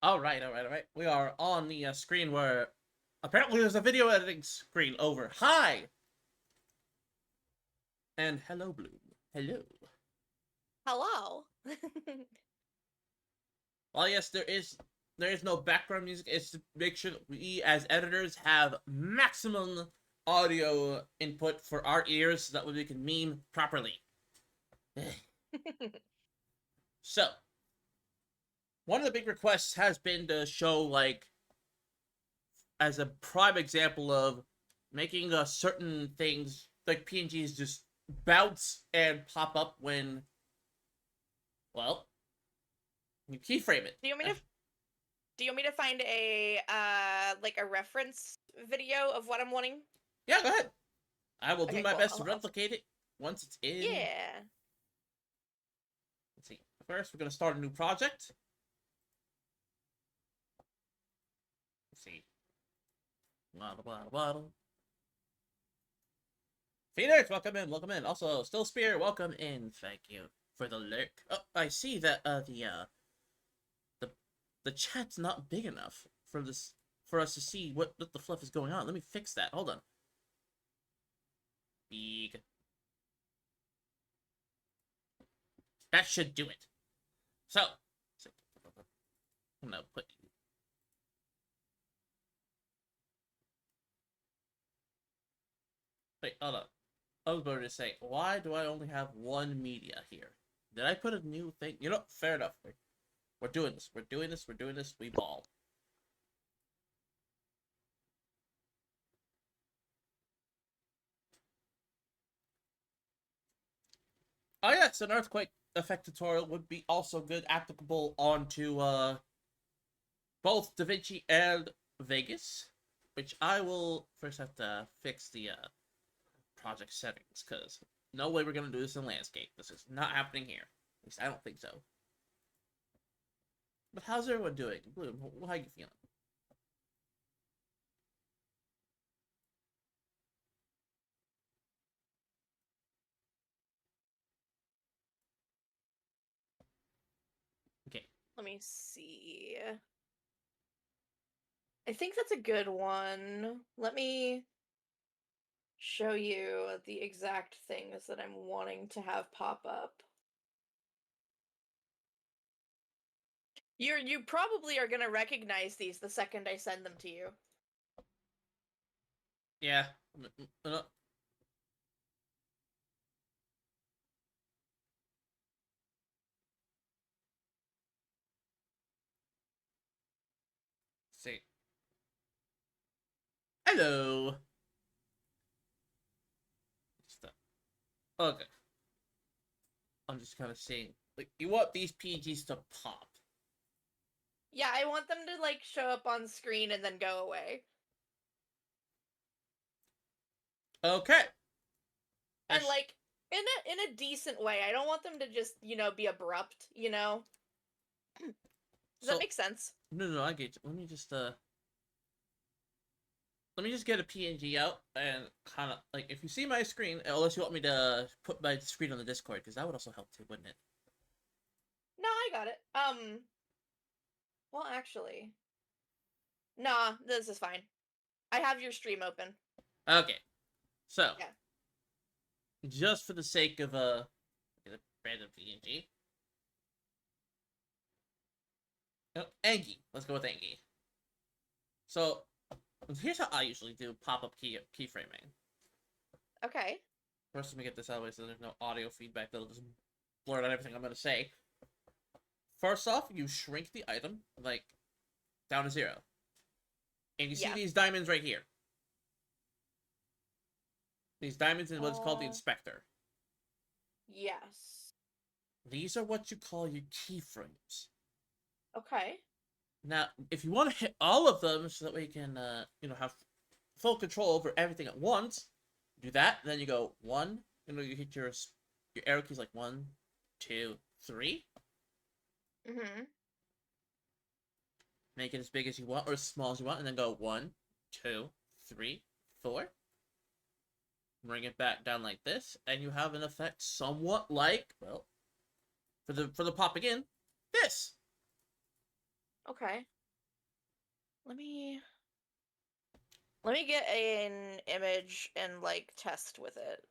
All right. We are on the screen where apparently there's a video editing screen over. Hi! And hello, Bloom. Hello. Hello. Well, yes, there is no background music. It's to make sure that we, as editors, have maximum audio input for our ears so that way we can meme properly. So, one of the big requests has been to show, like, as a prime example of making certain things like PNGs just bounce and pop up when, well, you keyframe it. do you want me to do you want me to find a like a reference video of what I'm wanting? Yeah, go ahead. I will do Okay, my cool. best to replicate it once it's in. Yeah. Let's see. First, we're going to start a new project. Let's see. Waddle, waddle, waddle. Phoenix, welcome in, welcome in. Also, Still Spear, welcome in. Thank you for the lurk. Oh, I see that the chat's not big enough for us to see what the fluff is going on. Let me fix that. Hold on. Big. That should do it. So I'm gonna put. Wait, hold on. I was about to say, why do I only have one media here? Did I put a new thing? You know, fair enough. We're doing this. We're doing this. We're doing this. We ball. Oh yes, an earthquake effect tutorial would be also good, applicable onto both DaVinci and Vegas, which I will first have to fix the project settings, because no way we're gonna do this in landscape. This is not happening here. At least I don't think so. But how's everyone doing? Bloom, how you feeling? Okay. Let me see. I think that's a good one. Let me show you the exact things that I'm wanting to have pop up. You probably are gonna recognize these the second I send them to you. Yeah. See. Hello. Okay. I'm just kind of seeing. Like, you want these PGs to pop. Yeah, I want them to like show up on screen and then go away. Okay. And like in a decent way. I don't want them to just, be abrupt, Does that So, make sense? no, I get you. Let me just get a PNG out and kind of like, if you see my screen, unless you want me to put my screen on the Discord, because that would also help too, wouldn't it? No, I got it. Well, actually, nah, this is fine. I have your stream open. Okay. So, Yeah. just for the sake of get a random PNG. Oh, Angie. Let's go with Angie. So, here's how I usually do pop-up keyframing. Okay. First, let me get this out of the way so there's no audio feedback that'll just blur out everything I'm going to say. First off, you shrink the item, like, down to 0. And you see Yeah. these diamonds right here. These diamonds in what's called the inspector. Yes. These are what you call your keyframes. Okay. Now, if you want to hit all of them so that way you can, have full control over everything at once, do that. Then you go 1. You hit your arrow keys like 1, 2, 3. Mm-hmm. Make it as big as you want or as small as you want, and then go 1, 2, 3, 4. Bring it back down like this, and you have an effect somewhat like, well, for the popping in, this. Okay. Let me get an image and like test with it.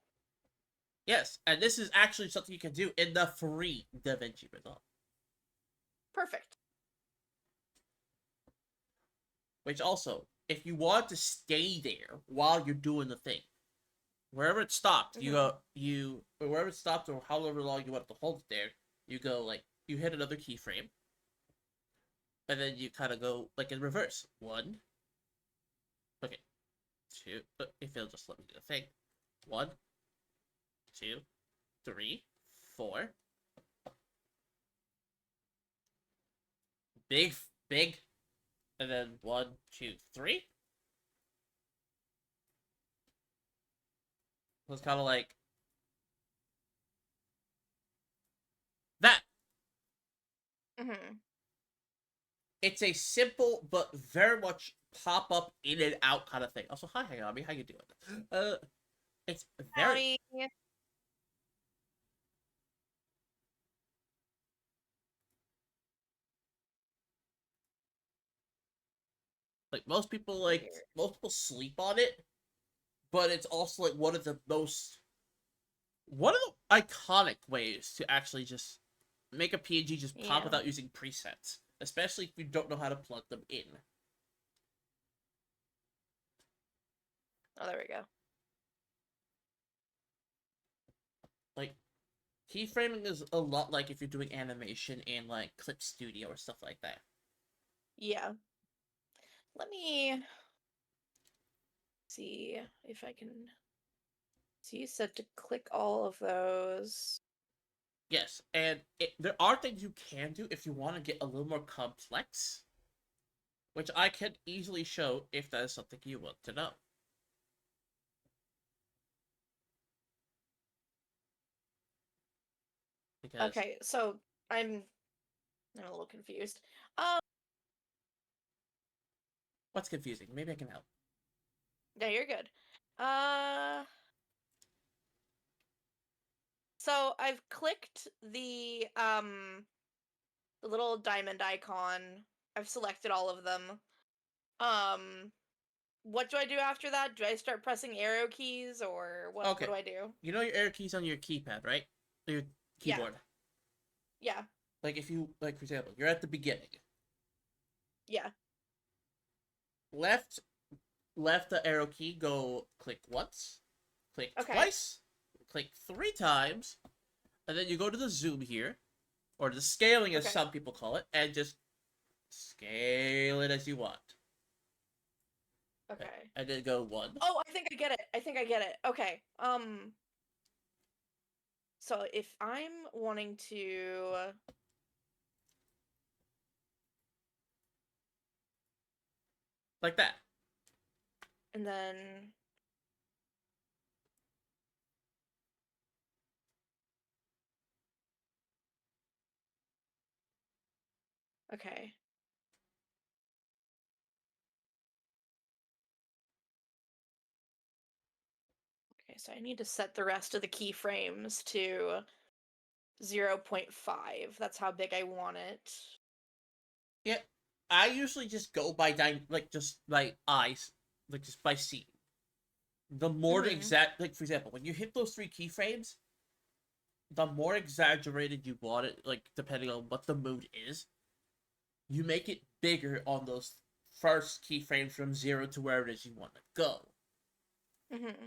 Yes, and this is actually something you can do in the free DaVinci Resolve. Perfect. Which also, if you want to stay there while you're doing the thing, wherever it stopped, you Mm-hmm. go or wherever it stopped or however long you want to hold it there, you go like you hit another keyframe, and then you kind of go like in reverse. One, okay, two. If it'll just let me do the thing. One, two, three, four. Big, big, and then one, two, three. So it's kind of like that. Mm-hmm. It's a simple but very much pop up in and out kind of thing. Also, hi Hagami, how you doing? It's very Howdy. like Weird. most people sleep on it, but it's also like one of the iconic ways to actually just make a PNG just pop Yeah. without using presets, especially if you don't know how to plug them in. Oh, there we go. Like keyframing is a lot like if you're doing animation in like Clip Studio or stuff like that. Yeah. Let me see if I can. So you said to click all of those. Yes, and there are things you can do if you want to get a little more complex, which I can easily show if that is something you want to know. Because Okay, so I'm a little confused. Um, what's confusing? Maybe I can help. no, you're good. Uh, so I've clicked the little diamond icon. I've selected all of them. Um, what do I do after that? Do I start pressing arrow keys or what Okay, do I do? you know your arrow keys on your keypad, right? Your Yeah. keyboard. Yeah. Like if you like, for example, you're at the beginning. Yeah. Left, left the arrow key. Go click once, click Okay. twice, click three times, and then you go to the zoom here, or the scaling as Okay. some people call it, and just scale it as you want. Okay. Okay. And then go one. Oh, I think I get it. I think I get it. Okay. So if I'm wanting to, Like that. and then, okay. Okay, so I need to set the rest of the keyframes to 0.5. That's how big I want it. Yeah. I usually just go by like just by eyes, like just by seeing. The more Mm-hmm. exact, like for example, when you hit those three keyframes, the more exaggerated you want it, like depending on what the mood is, you make it bigger on those first keyframes from zero to where it is you want to go, Mm-hmm.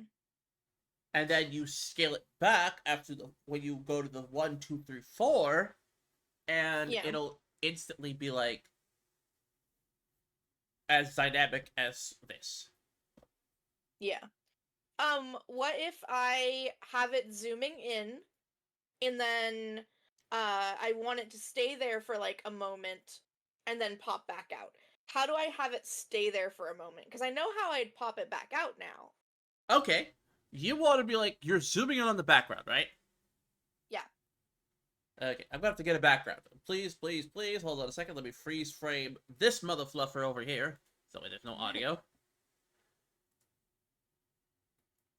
and then you scale it back after the when you go to the one, two, three, four, and Yeah. it'll instantly be like as dynamic as this. Yeah. What if I have it zooming in and then I want it to stay there for like a moment and then pop back out? How do I have it stay there for a moment? Because I know how I'd pop it back out now. Okay, you want to be like you're zooming in on the background, right? Yeah. Okay, I'm gonna have to get a background. Please, please, please, hold on a second. Let me freeze frame this mother fluffer over here. So there's no audio.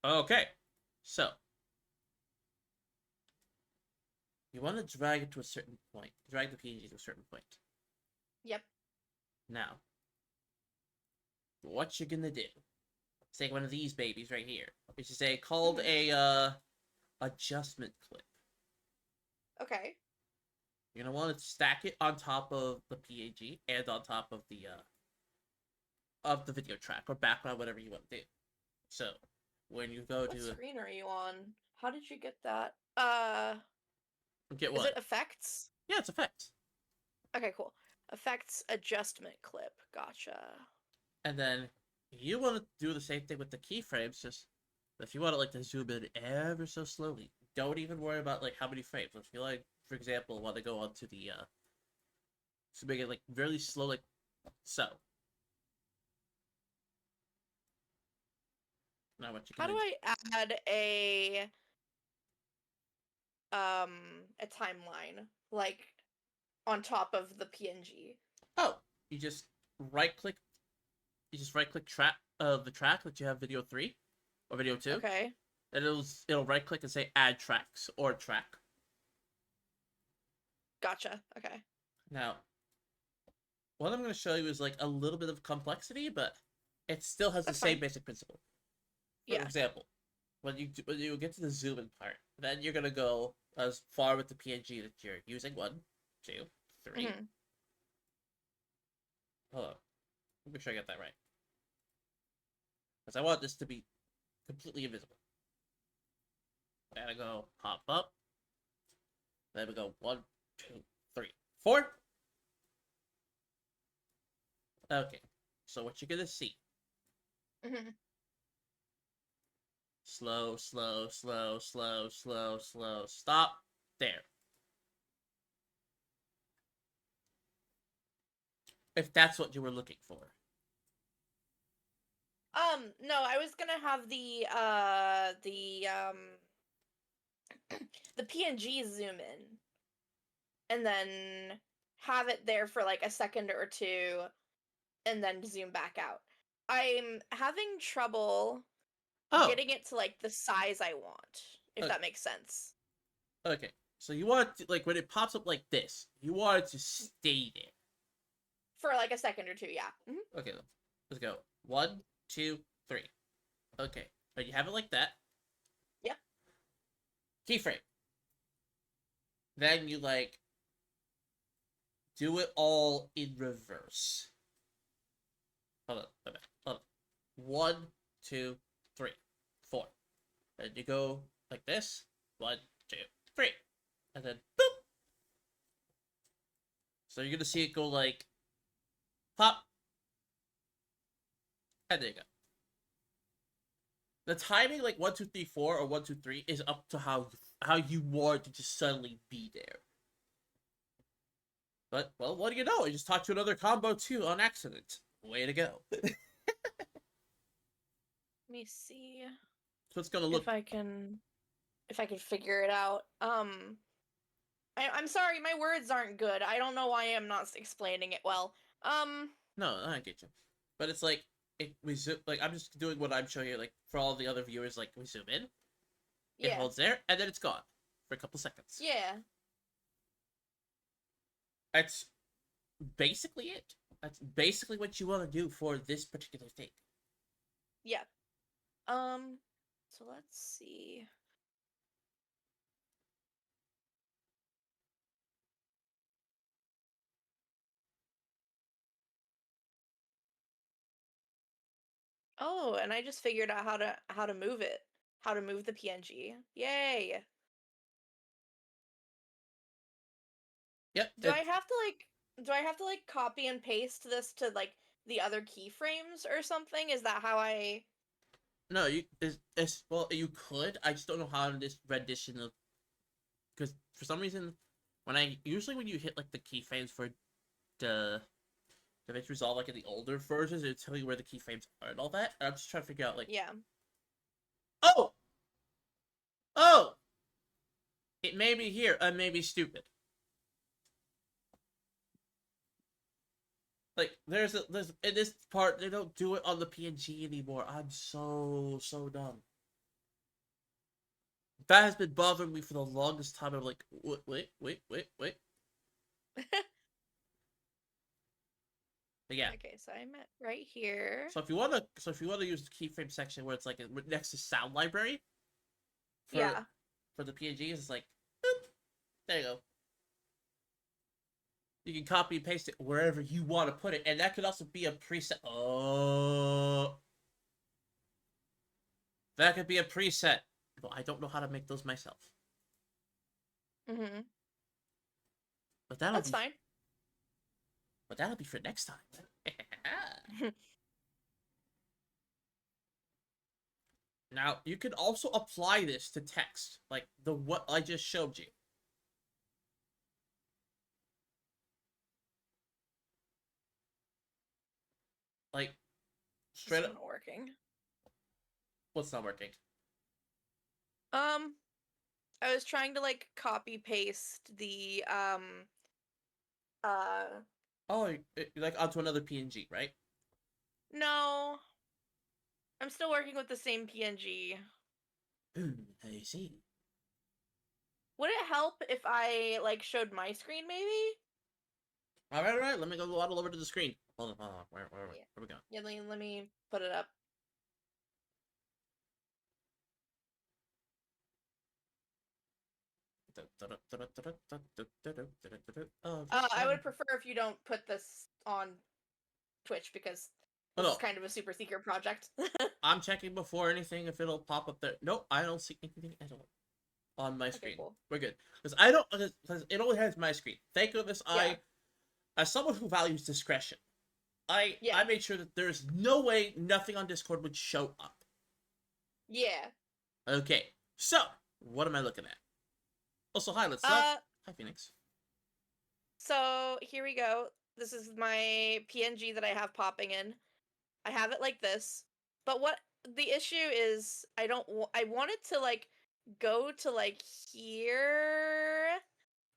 Okay, so you want to drag it to a certain point. Drag the PNG to a certain point. Yep. Now, what you're gonna do. Take one of these babies right here, which is a called Mhm. a adjustment clip. Okay. You're gonna want to stack it on top of the PAG and on top of the video track or background, whatever you want to do. So when you go What to screen are you on? How did you get that? get Is it what? effects? Yeah, it's effects. Okay, cool. Effects adjustment clip. Gotcha. And then you want to do the same thing with the keyframes. Just if you want to like to zoom in ever so slowly, don't even worry about like how many frames. If you like, for example, want to go onto the so make it like really slow, like so. Now what you How do gonna do? I add a timeline like on top of the PNG? Oh, you just right click. You just right click track the track that you have video 3 or video 2, Okay. and it'll right click and say add tracks or track. Gotcha. Okay. Now, what I'm going to show you is like a little bit of complexity, but it still has the That's same fine. basic principle. For Yeah. example, when you get to the zoom in part, then you're gonna go as far with the PNG that you're using. One, two, three. Hmm. Hold on, make sure I get that right, because I want this to be completely invisible. And I go pop up. Then we go one, two, three, four. Okay, so what you're gonna see: Hmm. slow, slow, slow, slow, slow, slow. Stop there. If that's what you were looking for. No, I was gonna have the PNG zoom in and then have it there for like a second or two and then zoom back out. I'm having trouble Oh, getting it to like the size I want, if okay. that makes sense. Okay. So you want it to, like when it pops up like this, you want it to stay there. For like a second or two, yeah. Hmm. Okay, let's go. One, two, three. Okay. When you have it like that, Yeah. keyframe. Then you like do it all in reverse. Hold on, hold on. One, two, three, four. Then you go like this. One, two, three. And then boop. So you're gonna see it go like pop. And there you go. The timing, like 1, 2, 3, 4 or 1, 2, 3, is up to how you want to just suddenly be there. But well, what do you know? I just taught you another combo too on accident. Way to go. Let me see So it's gonna if look. I can figure it out. I'm sorry, my words aren't good. I don't know why I'm not explaining it well. Um, No, I get you. But it's like we zoom. Like I'm just doing what I'm showing you. Like for all the other viewers, like we zoom in, it yeah. holds there, and then it's gone for a couple seconds. Yeah. That's basically it. That's basically what you want to do for this particular thing. Yeah. So let's see. Oh, and I just figured out how to move it. How to move the PNG. Yay. Yep. Do I have to copy and paste this to like the other keyframes or something? Is that how I No, it's well, you could. I just don't know how in this rendition of because for some reason when you hit like the keyframes for the DaVinci Resolve like in the older versions, it tell you where the keyframes are and all that. And I'm just trying to figure out like, Yeah. oh, oh, it may be here. I may be stupid. Like there's in this part they don't do it on the PNG anymore. I'm so dumb. That has been bothering me for the longest time. I'm like, wait. But yeah. Okay, so I'm at right here. So if you wanna use the keyframe section where it's like next to sound library for Yeah. the PNGs, it's like boop, there you go. You can copy and paste it wherever you want to put it, and that could also be a preset. Oh, that could be a preset. But I don't know how to make those myself. Mhm. But that'll That's be fine. for next time. Now you can also apply this to text, like what I just showed you. Like It's straight up, not working. what's not working? Um, I was trying to like copy paste the uh Oh, like onto another PNG, right? no. I'm still working with the same PNG. I see. Would it help if I like showed my screen maybe? All right, all right. Let me go waddle over to the screen. Hold on, hold on. Where Yeah. we going? Yeah, let me put it up. Oh, I would prefer if you don't put this on Twitch because oh this is no, kind of a super secret project. I'm checking before anything if it'll pop up there. Nope, I don't see anything at all on my Okay, screen. cool. We're good because I don't because it only has my screen. Thank goodness Yeah. as someone who values discretion, Yeah. I made sure that there's no way nothing on Discord would show up. Yeah. Okay, so what am I looking at? Also, hi, let's Uh hi Phoenix. so here we go. This is my PNG that I have popping in. I have it like this. But what the issue is, I want it to like go to like here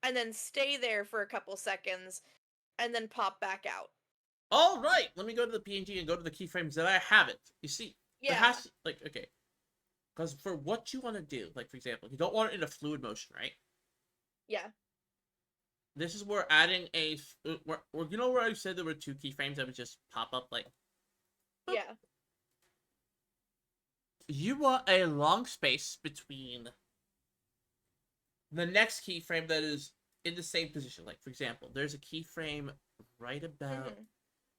and then stay there for a couple seconds and then pop back out. All right, let me go to the PNG and go to the keyframes that I have it. You see, there Yeah. has to, like okay, because for what you want to do, like for example, you don't want it in a fluid motion, right? Yeah. This is where adding where you know where I said there were two keyframes that would just pop up like boop. Yeah. You want a long space between the next keyframe that is in the same position. Like for example, there's a keyframe right about. Mhm.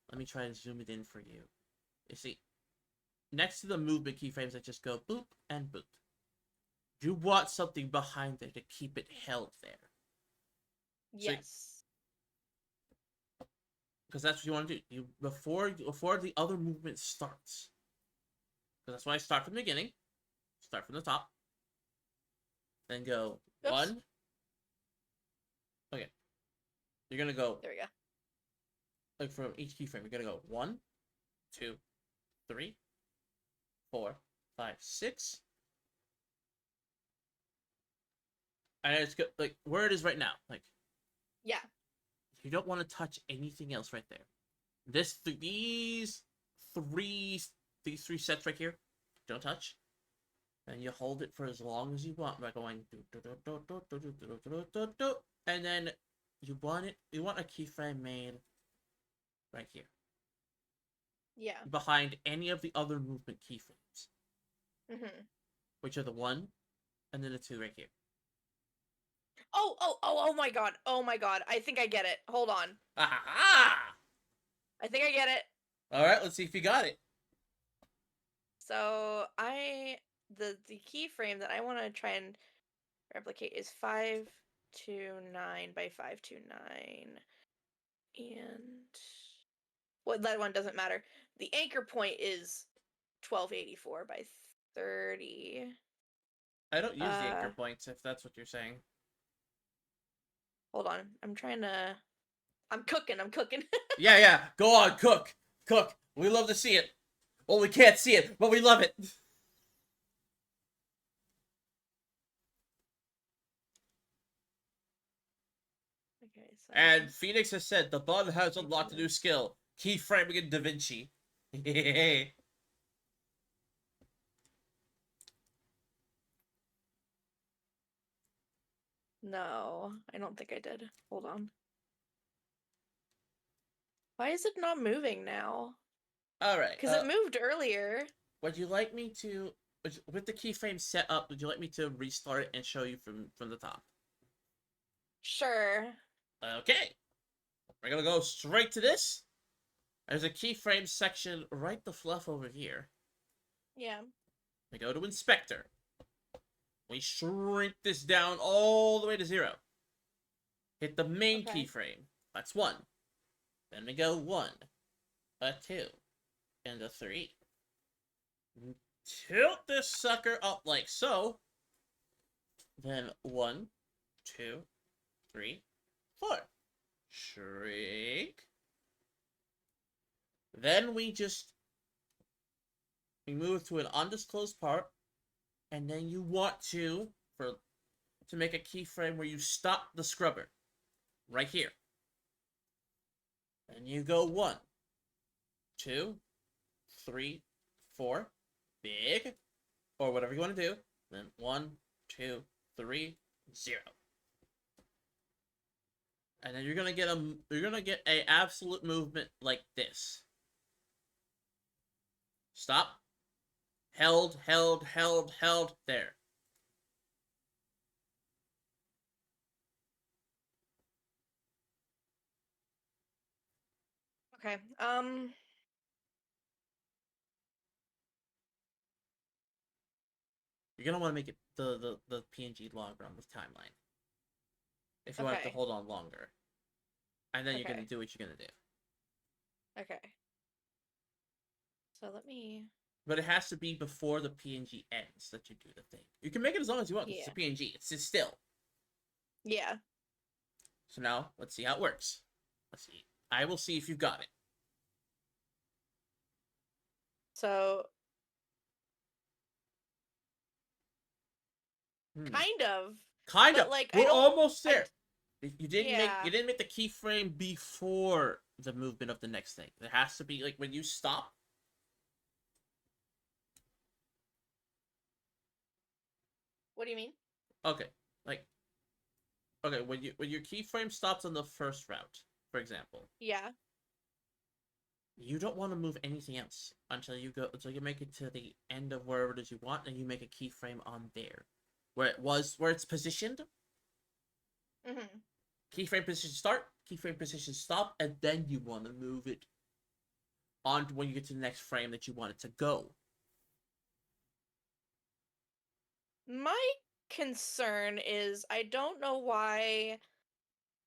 Let me try to zoom it in for you. You see, next to the movement keyframes that just go boop and boop. You want something behind there to keep it held there. So, Yes. because that's what you want to do. You before the other movement starts. Because that's why I start from the beginning. Start from the top. Then go Oops. one. Okay. You're gonna go There we go. like from each keyframe. You're gonna go 1, 2, 3, 4, 5, 6. And it's good like where it is right now. Like Yeah. you don't want to touch anything else right there. This three these three sets right here, don't touch. And you hold it for as long as you want by going and then you want a keyframe made right here Yeah. behind any of the other movement keyframes, Mhm. which are the 1 and then the 2 right here. Oh my god. Oh my god. I think I get it. Hold on. Ah! I think I get it. All right, let's see if you got it. So, the keyframe that I want to try and replicate is 529 by 529. And well, that one doesn't matter. The anchor point is 1284 by 30. I don't use the Uh anchor points if that's what you're saying. Hold on. I'm cooking. I'm cooking. Yeah, yeah. Go on, cook, cook. We love to see it. Well, we can't see it, but we love it. Okay, so And Phoenix has said the bun has let me do unlocked a new this. skill: keyframing in DaVinci. No, I don't think I did. Hold on. Why is it not moving now? All right. Because it moved earlier. Would you like me to, with the keyframe set up? Would you like me to restart it and show you from the top? Sure. Okay. We're gonna go straight to this. There's a keyframe section right the fluff over here. Yeah. We go to inspector. We shrink this down all the way to 0. Hit the main Okay. keyframe. That's 1. Then we go 1, a 2, and a 3. Tilt this sucker up like so. Then 1, 2, 3, 4. Shrink. Then we move to an undisclosed part, and then you want to make a keyframe where you stop the scrubber right here. And you go 1, 2, 3, 4, big, or whatever you want to do. Then 1, 2, 3, 0. And then you're gonna get a absolute movement like this. Stop. Held, held, held, held. There. Okay. You're gonna want to make it the PNG longer on the timeline if you want it to Okay. hold on longer. And then you're Okay. gonna do what you're gonna do. Okay. So let me. But it has to be before the PNG ends that you do the thing. You can make it as long as you want. Yeah. It's a PNG. It's still. Yeah. So now let's see how it works. Let's see. I will see if you got it. So. Kind of. Kind of. Like, we're almost there. You Yeah. didn't make the keyframe before the movement of the next thing. There has to be like when you stop. What do you mean? Okay. Okay, when your keyframe stops on the first route, for example. Yeah. You don't want to move anything else until you make it to the end of wherever it is you want, and you make a keyframe on there, where it's positioned. Mm-hmm. Keyframe position start, keyframe position stop, and then you want to move it on to when you get to the next frame that you want it to go. My concern is I don't know why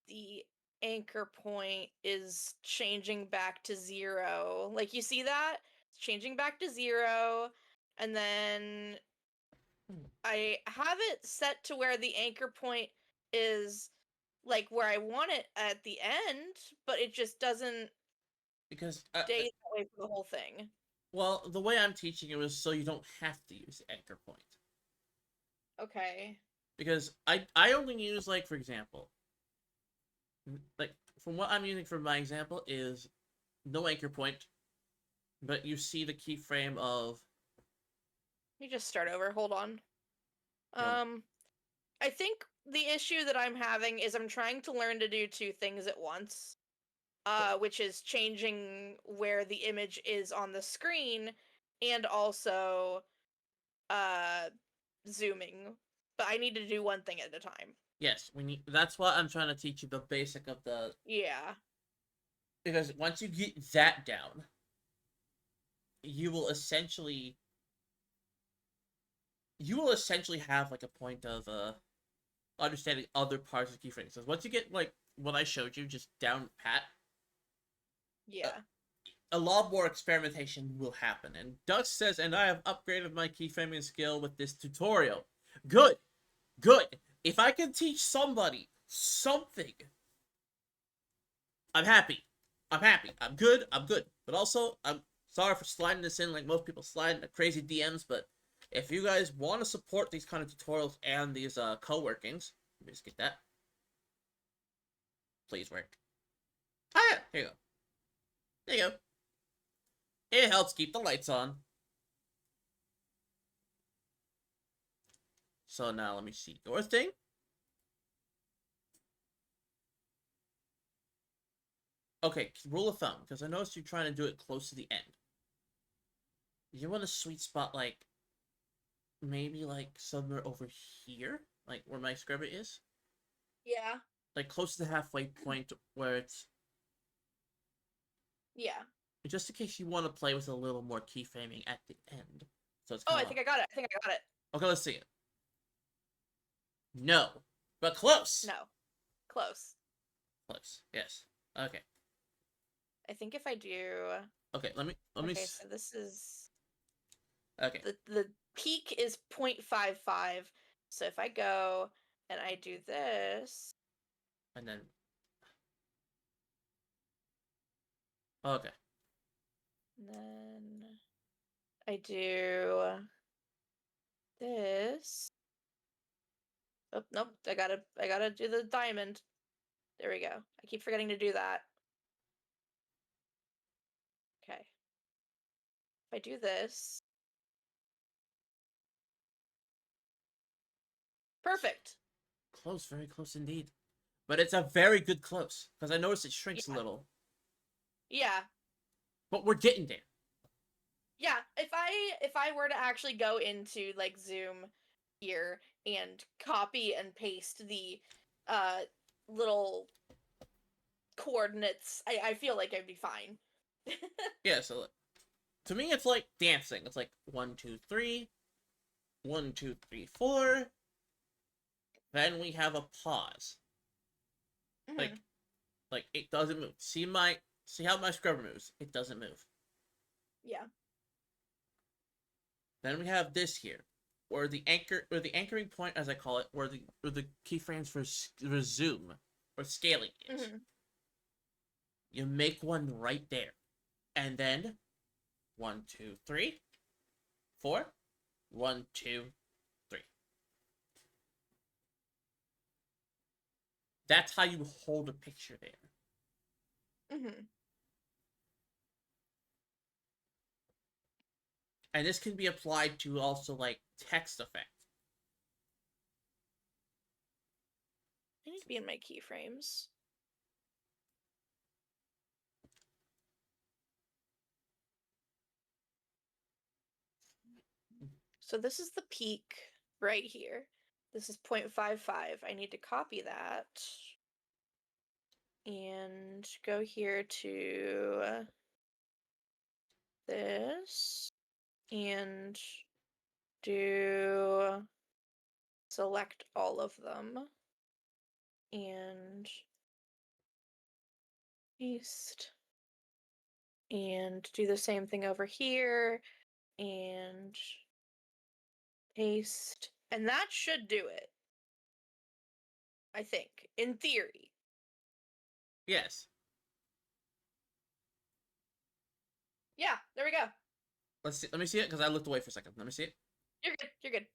the anchor point is changing back to 0. Like, you see that? It's changing back to 0, and then I have it set to where the anchor point is like where I want it at the end, but it just doesn't Because stay that way for the whole thing. well, the way I'm teaching it was so you don't have to use the anchor point. Okay. Because I only use, like, for example, like, from what I'm using for my example is no anchor point, but you see the keyframe of. Let me just start over. Hold on. No. I think the issue that I'm having is I'm trying to learn to do 2 things at once. Which is changing where the image is on the screen and also zooming. But I need to do one thing at a time. Yes, that's why I'm trying to teach you the basic of the. Yeah. Because once you get that down, you will essentially have like a point of understanding other parts of keyframes. So once you get like what I showed you just down pat, Yeah. a lot more experimentation will happen. And Doug says, and I have upgraded my keyframing skill with this tutorial. Good. If I can teach somebody something, I'm happy. I'm good. But also, I'm sorry for sliding this in like most people slide into crazy DMs, but if you guys want to support these kind of tutorials and these co-workings, let me just get that. Please work. Ah, yeah, here you go. There you go. It helps keep the lights on. So now let me see your thing. Okay, rule of thumb, because I noticed you're trying to do it close to the end. You want a sweet spot, like maybe like somewhere over here, like where my scrubber is, Yeah. like close to the halfway point where it's Yeah. just in case you want to play with a little more keyframing at the end. So it's Oh, kind I of think I got it. I think I got it. okay. Let's see it. No, but close. No. Close. Close. Yes. Okay. I think if I do. Okay. Let me. Okay, so this is Okay. the peak is 0.55. So if I go and I do this, And then okay. and then I do this. Oh, nope. I gotta do the diamond. There we go. I keep forgetting to do that. Okay. If I do this. Perfect. Close. Very close indeed. But it's a very good close because I noticed it shrinks a Yeah. little. Yeah. But we're getting there. Yeah. If I were to actually go into like Zoom here and copy and paste the uh little coordinates, I feel like I'd be fine. Yeah. So to me, it's like dancing. It's like 1, 2, 3, 1, 2, 3, 4. Then we have a pause. Hmm. Like it doesn't move. See how my scrubber moves? It doesn't move. Yeah. Then we have this here, or the anchoring point, as I call it, where the keyframes for zoom or scaling is. Hmm. You make one right there, and then 1, 2, 3, 4, 1, 2, 3. That's how you hold a picture there. Hmm. And this can be applied to also like text effect. I need to be in my keyframes. So this is the peak right here. This is 0.55. I need to copy that and go here to this and do select all of them and paste and do the same thing over here and paste. And that should do it, I think, in theory. Yes. Yeah, there we go. Let's see. Let me see it because I looked away for a second. Let me see it. You're good. You're good.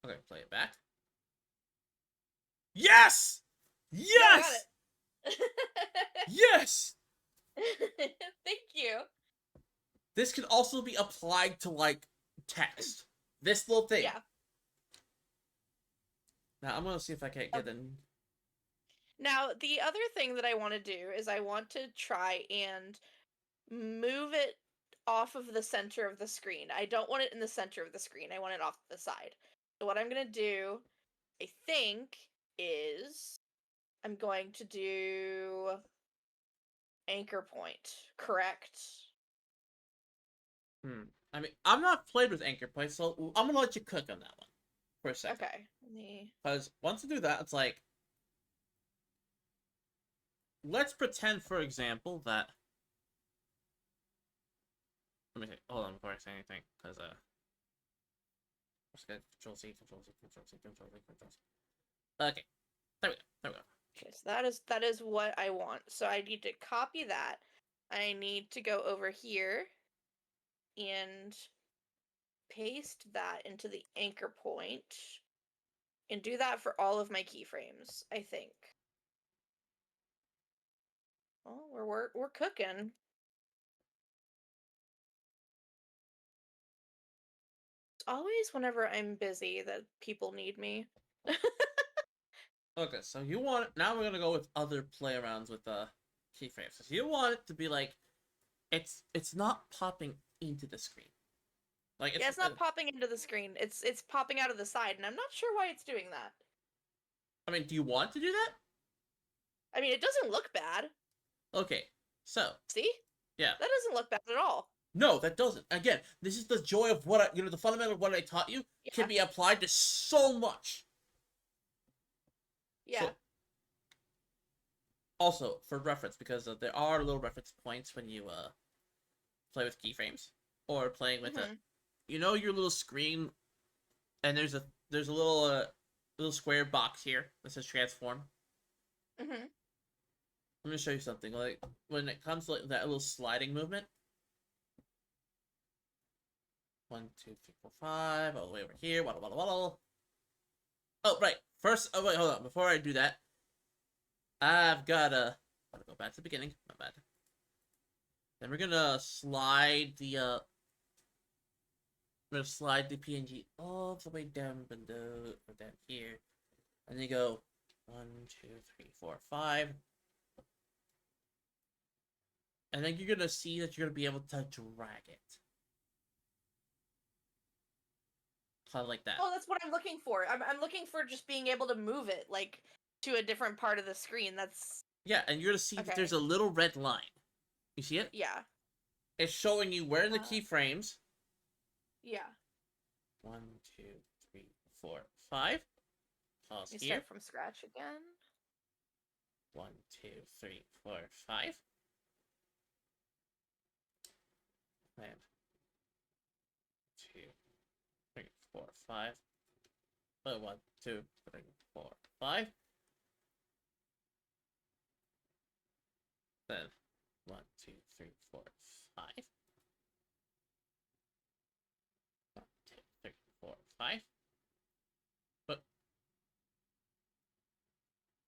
Okay, play it back. Yes! Yeah, I got Yes! it. Yes! Thank you. This can also be applied to like text. This little thing. Yeah. Now I'm gonna see if I can't get in. Now, the other thing that I want to do is I want to try and move it off of the center of the screen. I don't want it in the center of the screen. I want it off the side. So what I'm going to do, I think, is I'm going to do anchor point, correct? I mean, I'm not played with anchor points, so I'm gonna let you cook on that one for a second. Okay. Let me. Because once you do that, it's like, let's pretend, for example, that. Let me see. Hold on before I say anything, because let's get Control C, Control C, Control C, Control C, Control C. Okay, there we go. There we go. Okay, so that is what I want. So I need to copy that. I need to go over here and paste that into the anchor point and do that for all of my keyframes, I think. Well, we're cooking. It's always whenever I'm busy that people need me. Okay, so you want now we're gonna go with other play arounds with keyframes. So you want it to be like it's not popping into the screen. Like Yeah, it's it's not popping into the screen. It's popping out of the side, and I'm not sure why it's doing that. I mean, do you want to do that? I mean, it doesn't look bad. Okay, so See? yeah. That doesn't look bad at all. No, that doesn't. Again, this is the joy of what the fundamental of what I taught you can Yeah. be applied to so much. Yeah. So also for reference, because there are little reference points when you play with keyframes or playing with Mhm. your little screen, and there's a little square box here that says transform. Mhm. Let me show you something. Like when it comes to like, that little sliding movement, 1, 2, 3, 4, 5, all the way over here. Waddle, waddle, waddle. Oh, right. First, oh wait, hold on. Before I do that, I've gotta go back to the beginning. My bad. Then we're gonna slide the PNG all the way down below, or down here, and then go 1, 2, 3, 4, 5, and then you're gonna see that you're gonna be able to drag it, kind of like that. Oh, that's what I'm looking for. I'm looking for just being able to move it like to a different part of the screen. That's Yeah, and you're gonna see that there's okay. a little red line. You see it? Yeah. It's showing you where in the Uh, keyframes. yeah. 1, 2, 3, 4, 5. Let Pause me here. start from scratch again. 1, 2, 3, 4, 5. And 2, 3, 4, 5. Oh, 1, 2, 3, 4, 5. Then 1, 2, 3, 4, 5. 1, 2, 3, 4, 5. But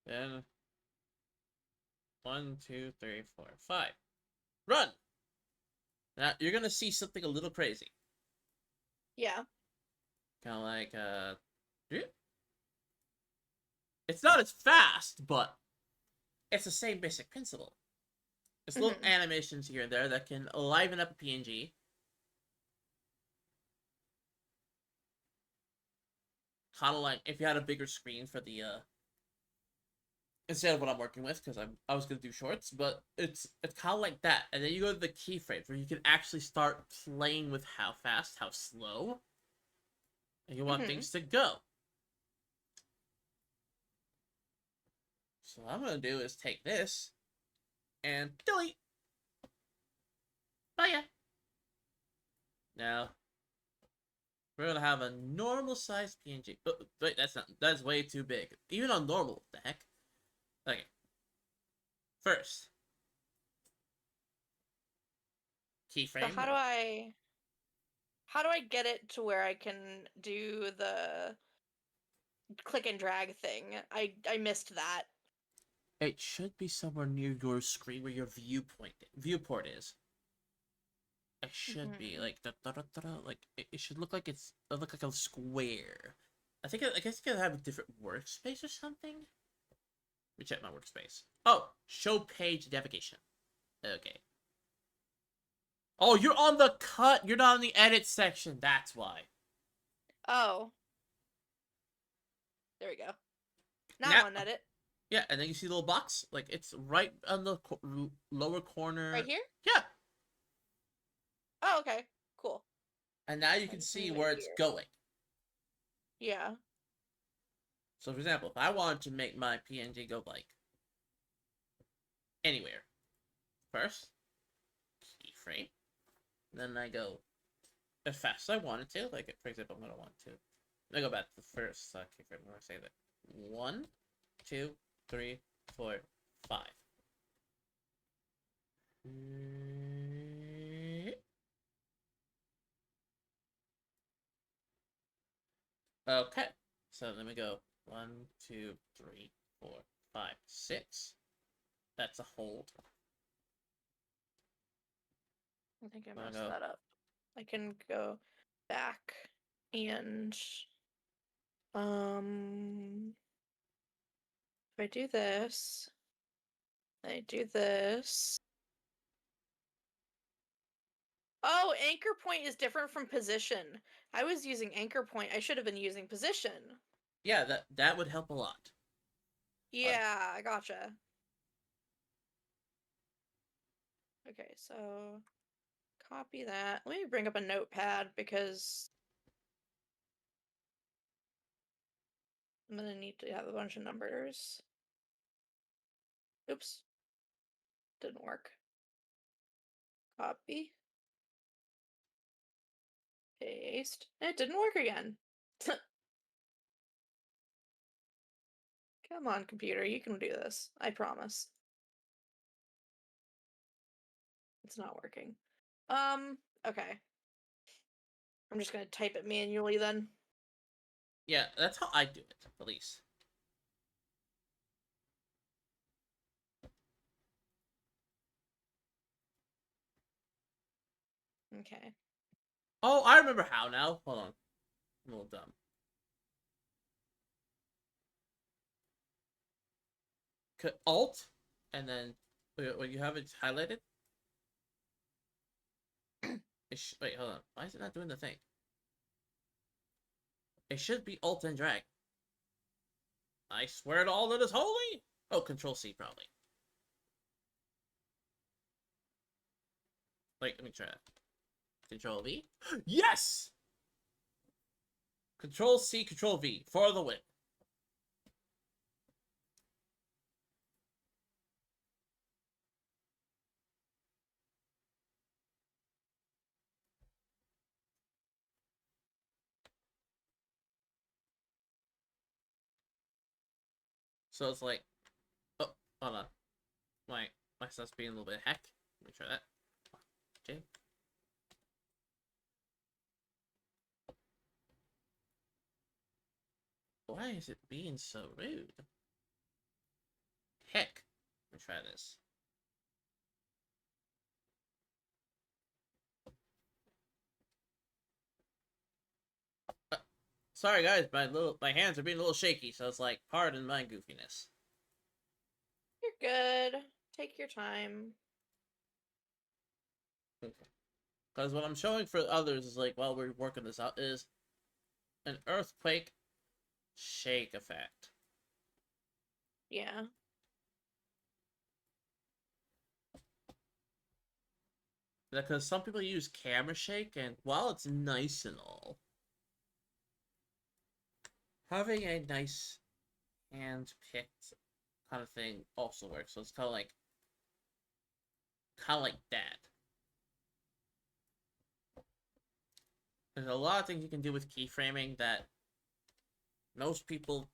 then 1, 2, 3, 4, 5. Run! Now you're gonna see something a little crazy. Yeah. Kind of like it's not as fast, but it's the same basic principle. There's little Mhm. animations here and there that can liven up a PNG. Kind of like if you had a bigger screen for the instead of what I'm working with, because I was gonna do shorts, but it's kind of like that. And then you go to the keyframes where you can actually start playing with how fast, how slow, and you want Mhm. things to go. So what I'm gonna do is take this and delete. Oh yeah. Now we're gonna have a normal sized PNG. Oh, wait, that's way too big. Even on normal, what the heck? Okay. First, So keyframe. how do I get it to where I can do the click and drag thing? I missed that. It should be somewhere near your screen where your viewport is. It should be Mhm. like like it should look like look like a square. I guess you could have a different workspace or something. Let me check my workspace. Oh, show page navigation. Okay. Oh, you're on the cut. You're not on the edit section. That's why. Oh, there we go. Now Now, I'm on edit. yeah, and then you see the little box. Like it's right on the lower Right corner. here? Yeah, Oh, okay. Cool. and now you I can just see move it where it's here. going. Yeah. So, for example, if I wanted to make my PNG go like anywhere, first keyframe, then I go as fast as I wanted to. Like, for example, I'm gonna want to. I go back to the first keyframe. I'm gonna say that 1, 2, 3, 4, 5. Okay, so let me go 1, 2, 3, 4, 5, 6. That's a hold. I think I I'm gonna messed go. that up. I can go back and um If I do this, I do this. Oh, anchor point is different from position. I was using anchor point. I should have been using position. Yeah, that would help a lot. Yeah, I gotcha. Okay, so copy that. Let me bring up a notepad because I'm gonna need to have a bunch of numbers. Oops. Didn't work. Copy. Paste. It didn't work again. Come on, computer, you can do this. I promise. It's not working. Okay. I'm just gonna type it manually then. Yeah, that's how I do it, at least. Okay. Oh, I remember how now. Hold on. I'm a little dumb. Alt, and then when you have it highlighted, wait, hold on. Why is it not doing the thing? It should be Alt and drag. I swear to all that is holy. Oh, Control C probably. Wait, let me try that. Control V. Yes. Control C, Control V for the win. So it's like, oh, hold on. My stuff's being a little bit heck. Let me try that. Okay. Why is it being so rude? Heck. Let me try this. Sorry guys, my hands are being a little shaky, so it's like, pardon my goofiness. You're good. Take your time. Okay. Because what I'm showing for others is like, while we're working this out, is an earthquake shake effect. Yeah. Because some people use camera shake, and while it's nice and all, having a nice hand-picked kind of thing also works. So it's kind of like that. There's a lot of things you can do with keyframing that most people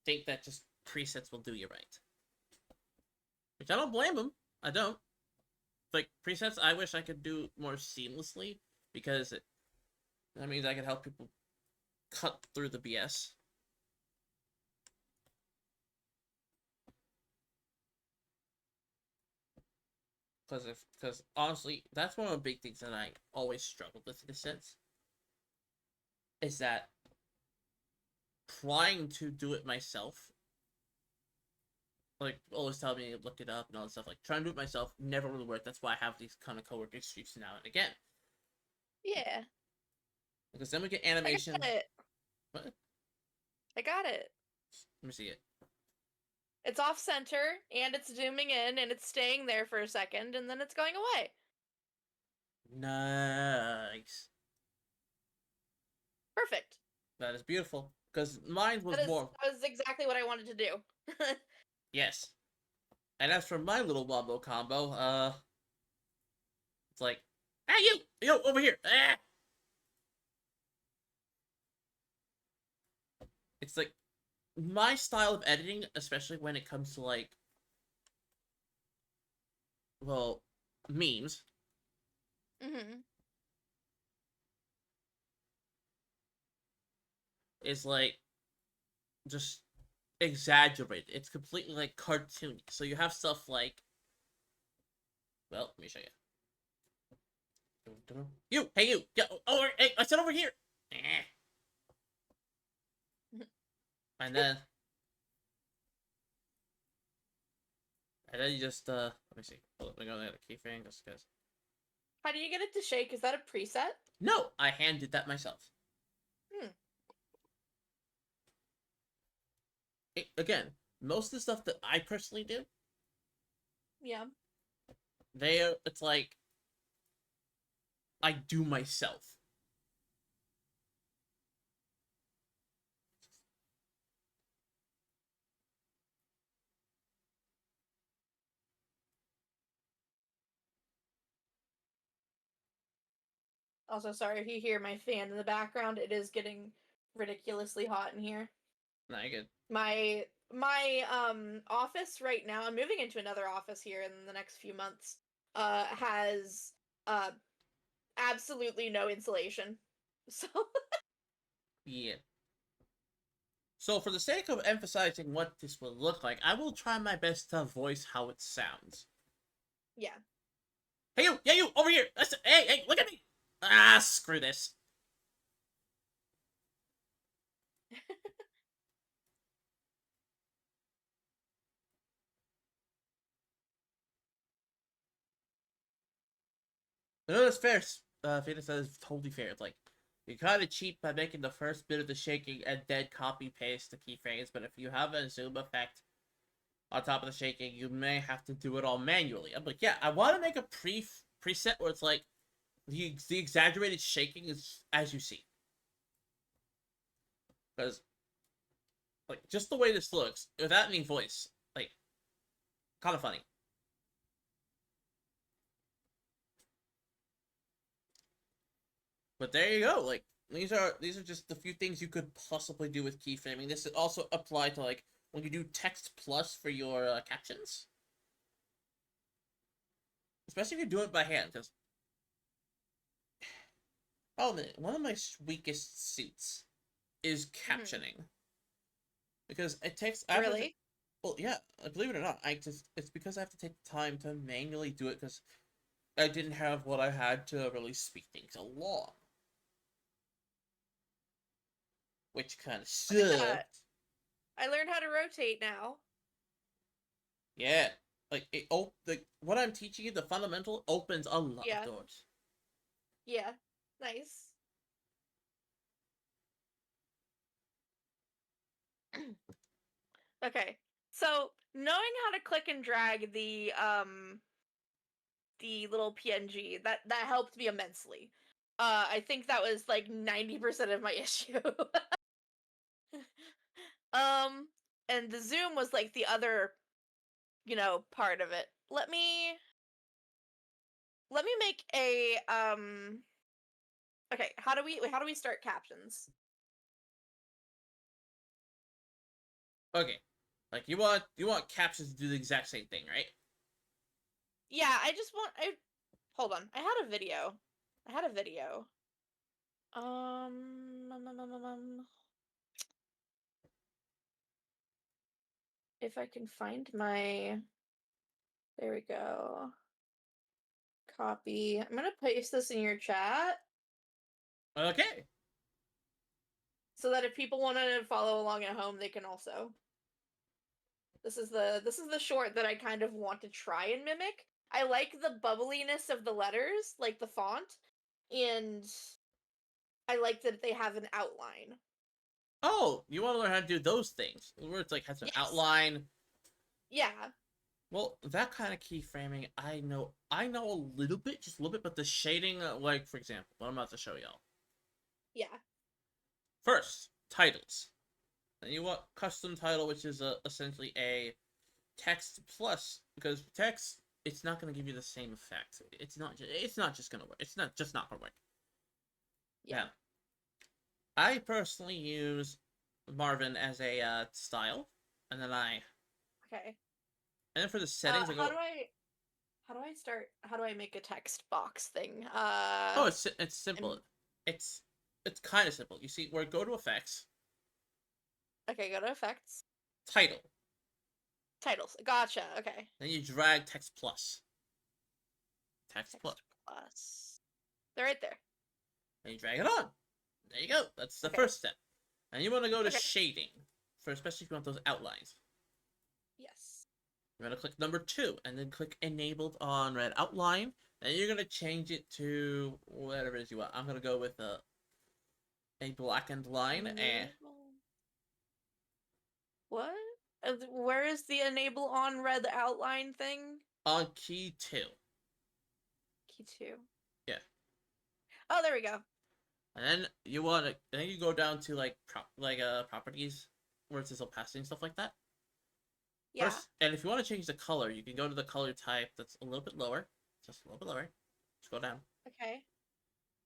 think that just presets will do you right. Which I don't blame them. I don't. Like, presets I wish I could do more seamlessly, because that means I can help people cut through the BS. Because honestly, that's one of the big things that I always struggled with in a sense. Is that trying to do it myself, like always tell me to look it up and all that stuff, like trying to do it myself never really worked. That's why I have these kind of co-work issues now and again. Yeah. Because then we get I got animations. it. What? I got it. Let me see it. It's off center and it's zooming in and it's staying there for a second and then it's going away. Nice. Perfect. That is beautiful. Because mine was That is more. that was exactly what I wanted to do. Yes. And as for my little wombo combo, it's like, hey you, yo, over here. Ah! It's like my style of editing, especially when it comes to like, well, memes, Mm-hmm. is like just exaggerated. It's completely like cartoony. So you have stuff like, well, let me show you. You, hey you, yeah, over, hey, I said over here. Eh. And then And then you just let me see. Hold up, let me go to the keyframe just because. How do you get it to shake? Is that a preset? No, I hand did that myself. Hmm. Again, most of the stuff that I personally do, Yeah. it's like I do myself. Also, sorry if you hear my fan in the background. It is getting ridiculously hot in here. Not good. My office right now, I'm moving into another office here in the next few months, has uh absolutely no insulation. So Yeah. So for the sake of emphasizing what this will look like, I will try my best to voice how it sounds. yeah. Hey you, yeah you, over here. Hey, look at me. Ah, screw this. No, that's fair. Phoenix, that is totally fair. It's like you kind of cheat by making the first bit of the shaking and then copy paste the keyframes. But if you have a zoom effect on top of the shaking, you may have to do it all manually. I'm like, yeah, I want to make a preset where it's like the exaggerated shaking is as you see, because like just the way this looks without any voice, like kind of funny. But there you go. Like these are just the few things you could possibly do with keyframing. This also apply to like when you do text plus for your captions, especially if you do it by hand. Because oh man, one of my weakest suits is Mhm. captioning because it takes I have to. Really? Well, yeah, believe it or not, I just it's because I have to take the time to manually do it because I didn't have what I had to really speed things along, which kind of Look at that. sucked. I learned how to rotate now. Yeah, like like what I'm teaching you, the fundamental opens a lot of Yeah. doors. Yeah. Nice. Okay. So, knowing how to click and drag the little PNG, that helped me immensely. I think that was like 90% of my issue. um and the zoom was like the other, part of it. Let me make a okay, how do we start captions? Okay, like you want captions to do the exact same thing, right? Yeah, I just want I hold on. I had a video. I had a video. If I can find my there we go. Copy. I'm gonna paste this in your chat Okay. so that if people want to follow along at home, they can also. This is the short that I kind of want to try and mimic. I like the bubbliness of the letters, like the font, and I like that they have an outline. Oh, you want to learn how to do those things where it's like has an Yes. outline. Yeah. Well, that kind of keyframing, I know. I know a little bit, just a little bit, but the shading, like for example, what I'm about to show y'all. Yeah. First, titles. Then you want custom title, which is essentially a text plus because text it's not going to give you the same effect. It's not just going to work. It's not just not going to work. Yeah. Now, I personally use Marvin as a style, and then Okay. for the settings I How do go. I how do I make a text box thing? Oh, it's simple. I'm It's it's kind of simple. You see, where go to effects, okay, go to effects. title, Titles. Gotcha. Okay. then you drag text plus, text plus, Text plus. They're right there. and you drag it on. There you go. That's the Okay. first step. And you want to go to Okay. shading for especially if you want those outlines. Yes. You're gonna click number 2, and then click enabled on red outline. And you're gonna change it to whatever it is you want. I'm gonna go with a blackened line. And Enable. What? Where is the enable on red outline thing? on key 2. Key 2. Yeah. Oh, there we go. And then you want to, then you go down to like properties where it says opacity and stuff like that. Yeah. First, and if you want to change the color, you can go to the color type that's a little bit lower, just a little bit lower. Just go down. Okay.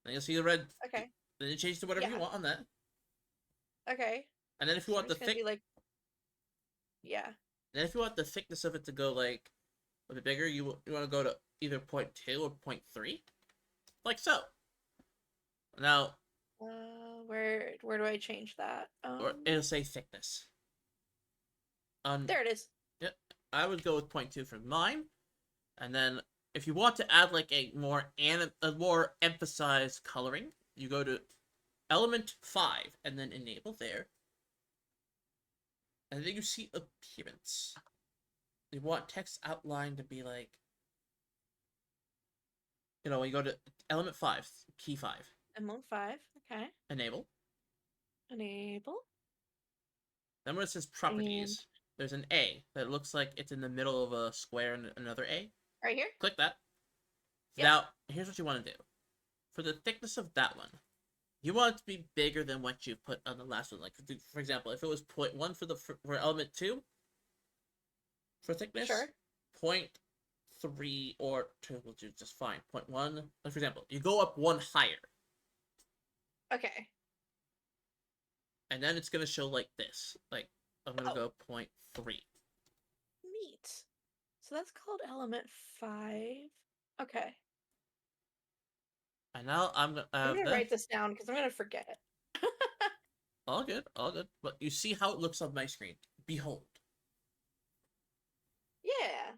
Then you'll see the red. Okay. Then you change to whatever you Yeah. want on that. Okay. And then if you So I'm want the just gonna thick, be like, yeah. then if you want the thickness of it to go like a bit bigger, you want to go to either 0.2 or 0.3, like so. Now, Where do I change that? or it'll say thickness. There it is. Yeah, I would go with 0.2 for mine, and then if you want to add like a more emphasized coloring, you go to element 5 and then enable there, and then you see appearance. You want text outline to be like, you go to element 5, key 5, Element 5. Okay. enable. Enable. Then when it says And properties, there's an A that looks like it's in the middle of a square and another A. right here. Click that. Yep. Now, here's what you want to do. For the thickness of that one, you want it to be bigger than what you put on the last one. Like, for example, if it was 0.1 for element 2 for thickness, Sure. 0.3 or 2 will do just fine. 0.1, like for example, you go up 1 higher, Okay. and then it's going to show like this. Like, I'm going to go 0.3. Neat. So that's called element 5. Okay. And now I'm going to I'm have gonna this. write this down because I'm gonna forget. All good, all good. But you see how it looks on my screen. Behold. Yeah.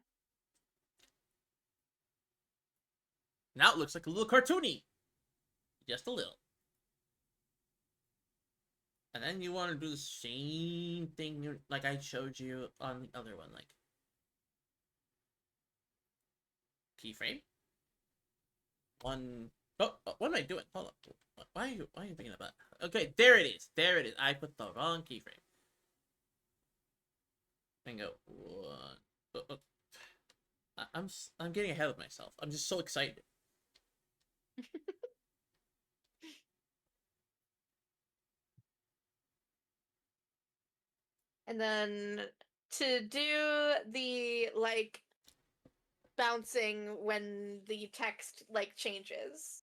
Now it looks like a little cartoony. Just a little. And then you want to do the same thing like I showed you on the other one. Like, keyframe. One. Oh, what am I doing? Hold on. Why are you thinking about it? Okay, there it is. There it is. I put the wrong keyframe. And go one. I'm getting ahead of myself. I'm just so excited. And then to do the like bouncing when the text like changes.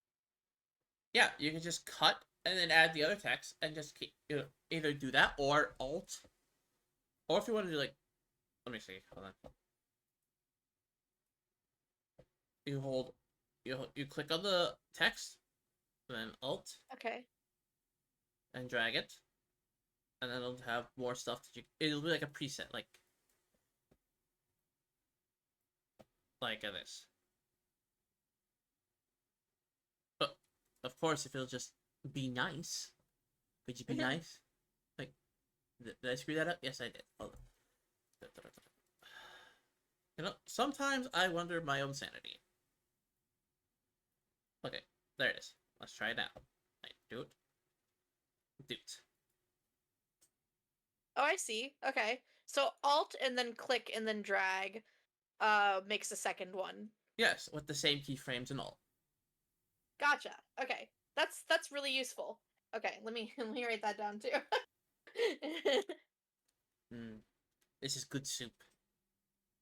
Yeah, you can just cut and then add the other text and just keep, either do that or alt. Or if you want to do like, let me see. Hold on. You hold, you click on the text, then alt Okay. and drag it, and then it'll have more stuff that you. It'll be like a preset, like this. But of course, if it'll just be nice, could you be nice? Like, did I screw that up? Yes, I did. Hold on. Sometimes I wonder my own sanity. Okay, there it is. Let's try it out. Right, do it. Do it. Oh, I see. Okay. So alt and then click and then drag makes a second one. Yes, with the same keyframes and all. Gotcha. Okay. That's really useful. Okay, let me write that down too. This is good soup.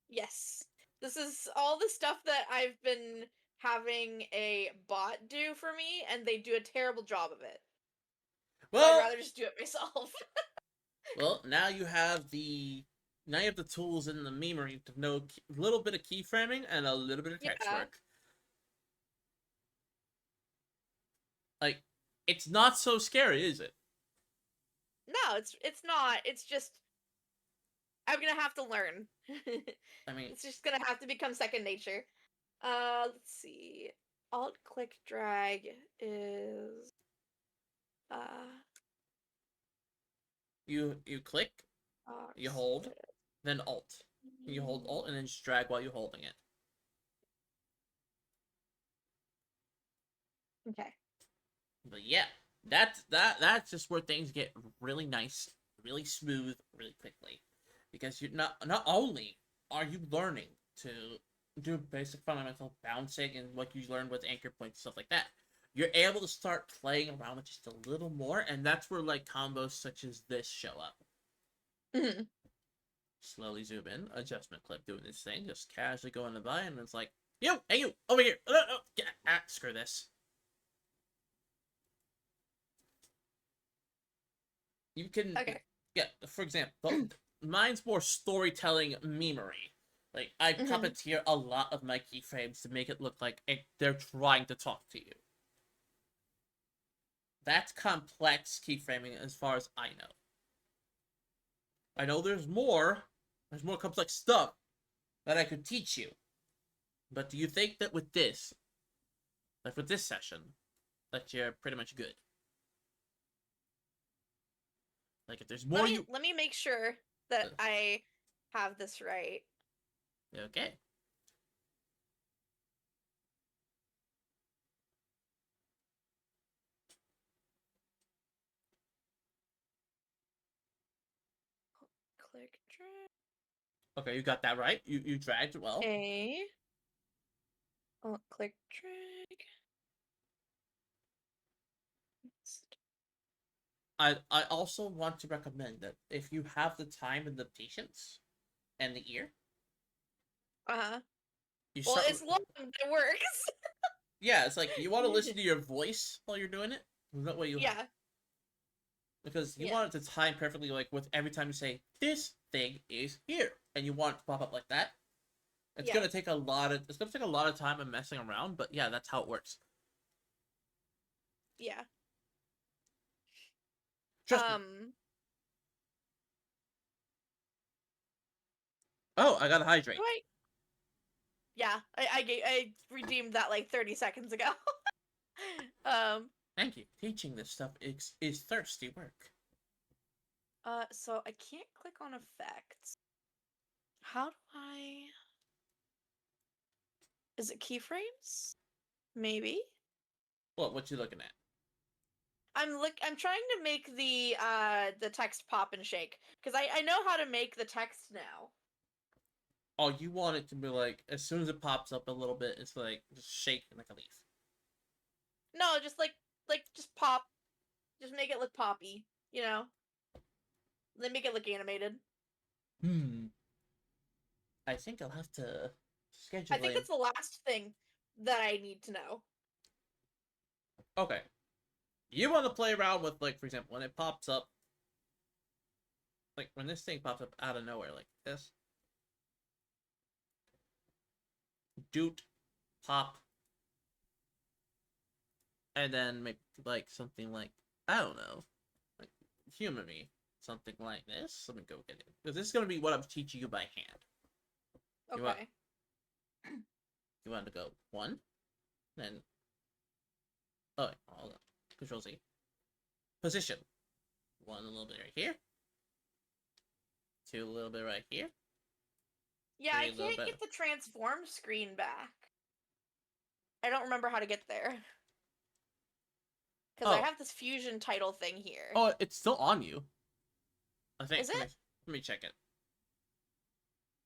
Yes. This is all the stuff that I've been having a bot do for me, and they do a terrible job of it. So I'd Well, rather just do it myself. well, now you have the tools in the memory to know a little bit of keyframing and a little bit of text Yeah. work. Like, it's not so scary, is it? No, it's not. It's just I'm gonna have to learn. I mean, It's just gonna have to become second nature. Let's see. Alt click drag is uh you click, you hold, then alt. You hold Alt and then just drag while you're holding it. Okay. But yeah, that's just where things get really nice, really smooth, really quickly, because you're not only are you learning to do basic fundamental bouncing and what you learned with anchor points and stuff like that, you're able to start playing around with just a little more, and that's where like combos such as this show up. Mhm. Slowly zoom in, adjustment clip doing this thing, just casually going by, and it's like, hey you, over here, screw this. You can, Okay. yeah, for example, mine's more storytelling memery. Like, I Mhm. puppeteer a lot of my keyframes to make it look like they're trying to talk to you. That's complex keyframing as far as I know. I know there's more complex stuff that I could teach you. But do you think that with this, like with this session, that you're pretty much good? Like, if there's Let more me you. let me make sure that I have this right. Okay. Click drag. Okay, you got that right. You dragged well. A. Oh, click drag. I also want to recommend that if you have the time and the patience and the ear, Uh-huh. you Well, start. it's long, but it works. Yeah, it's like you want to listen to your voice while you're doing it. That way you have, Yeah. because you Yeah. want it to time perfectly, like with every time you say this thing is here, and you want it to pop up like that. Yeah. It's gonna take a lot of time and messing around, but yeah, that's how it works. Yeah. Trust me. Um. Oh, I gotta Do hydrate. I? Yeah. I redeemed that like 30 seconds ago. um. Thank you. Teaching this stuff is thirsty work. So I can't click on effects. How do I? Is it keyframes? Maybe. What you looking at? I'm trying to make the text pop and shake because I know how to make the text now. Oh, you want it to be like as soon as it pops up a little bit, it's like just shaking like a leaf. No, just like just pop, just make it look poppy, you know. Then make it look animated. Hmm. I think I'll have to I schedule think a. that's the last thing that I need to know. Okay. You want to play around with, like, for example, when it pops up, like when this thing pops up out of nowhere, like this, doot, pop, and then maybe like something like, I don't know, like humor me, something like this. Let me go get it because this is gonna be what I'm teaching you by hand. You want Okay. you want to go one, then oh wait, hold on, Control Z, position, one a little bit right here, two a little bit right here, Yeah, three I a little can't bit. get the transform screen back. I don't remember how to get there because I Oh, have this fusion title thing here. oh, it's still on you. I think. Is it? Let me check it.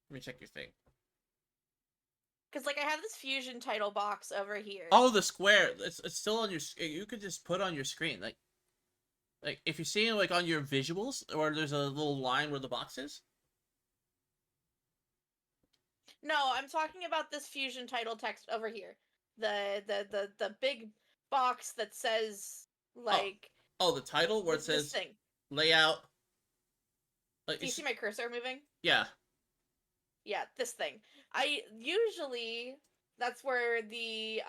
Let me check your thing. Because like I have this fusion title box over here. Oh, the square. It's still on your. You could just put on your screen. Like if you're seeing like on your visuals, or there's a little line where the box is. No, I'm talking about this fusion title text over here. The big box that says Oh, like oh, the title where it this says thing. layout. Like Do you see my cursor moving? yeah. Yeah, this thing. I usually that's where the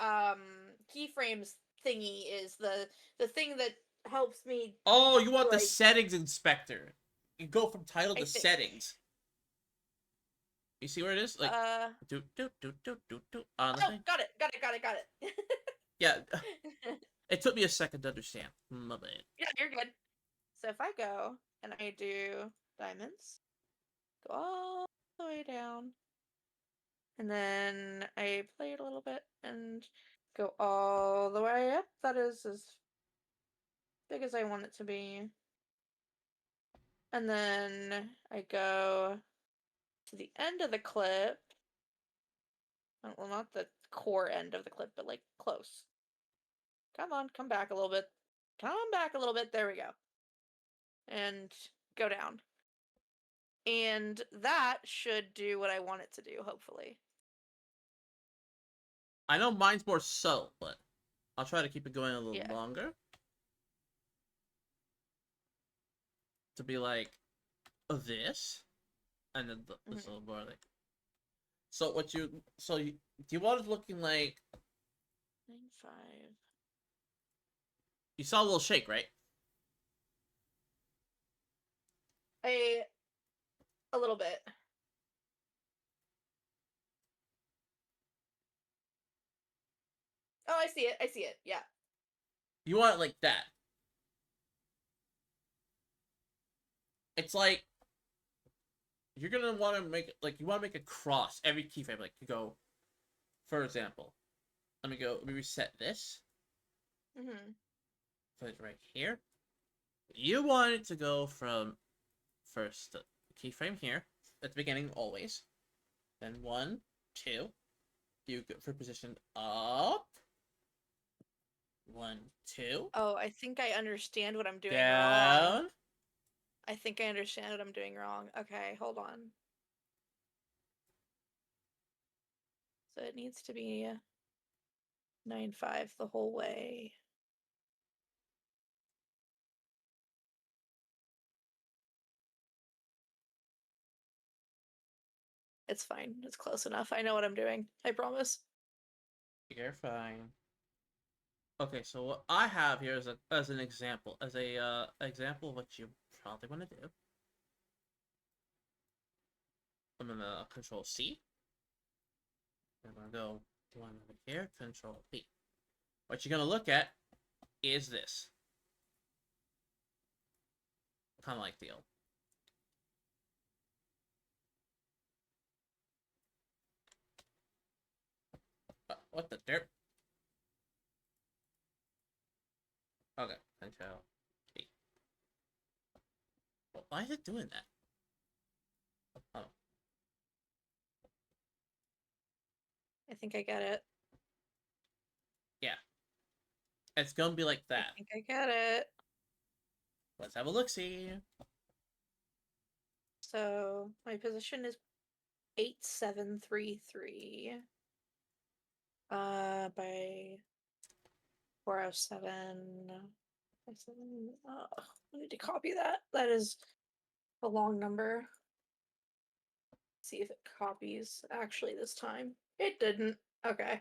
keyframes thingy is the thing that helps me Oh, you want the like settings inspector? You go from title I to think. settings. You see where it is? Like Uh do on the oh, thing. got it. Yeah, it took me a second to understand. My bad. Yeah, you're good. So if I go and I do diamonds, go all the way down. And then I play it a little bit and go all the way up. That is as big as I want it to be. And then I go to the end of the clip. Well, not the core end of the clip, but like close. Come on, come back a little bit. Come back a little bit. There we go. And go down. And that should do what I want it to do, hopefully. I know mine's more subtle, but I'll try to keep it going a little Yeah. longer. To be like this, and then this little more like. So what you do you want it looking like 9-5. you saw a little shake, right? A little bit. Oh, I see it. I see it. Yeah. You want it like that. It's like you're gonna want to make like you want to make a cross every keyframe. Like you go, for example, let me reset this. Mm-hmm. Put it right here. You want it to go from first keyframe here at the beginning always, then 1, 2. You go for position up. 1, 2. Oh, I think I understand what I'm doing wrong. Down. I think I understand what I'm doing wrong. Okay, hold on. So it needs to be 9-5 the whole way. It's fine. It's close enough. I know what I'm doing. I promise. You're fine. Okay, so what I have here is as an example, as a example of what you probably want to do. I'm gonna Control C. I'm gonna go one over here, Control B. What you're gonna look at is this, kind of like deal. What the dirt? Okay, Control B. Well, why is it doing that? Oh, I think I get it. yeah. It's gonna be like I that. think I get it. Let's have a look-see. So my position is 8733. By 407. Oh, I need to copy that. That is a long number. See if it copies actually this time. It didn't. Okay.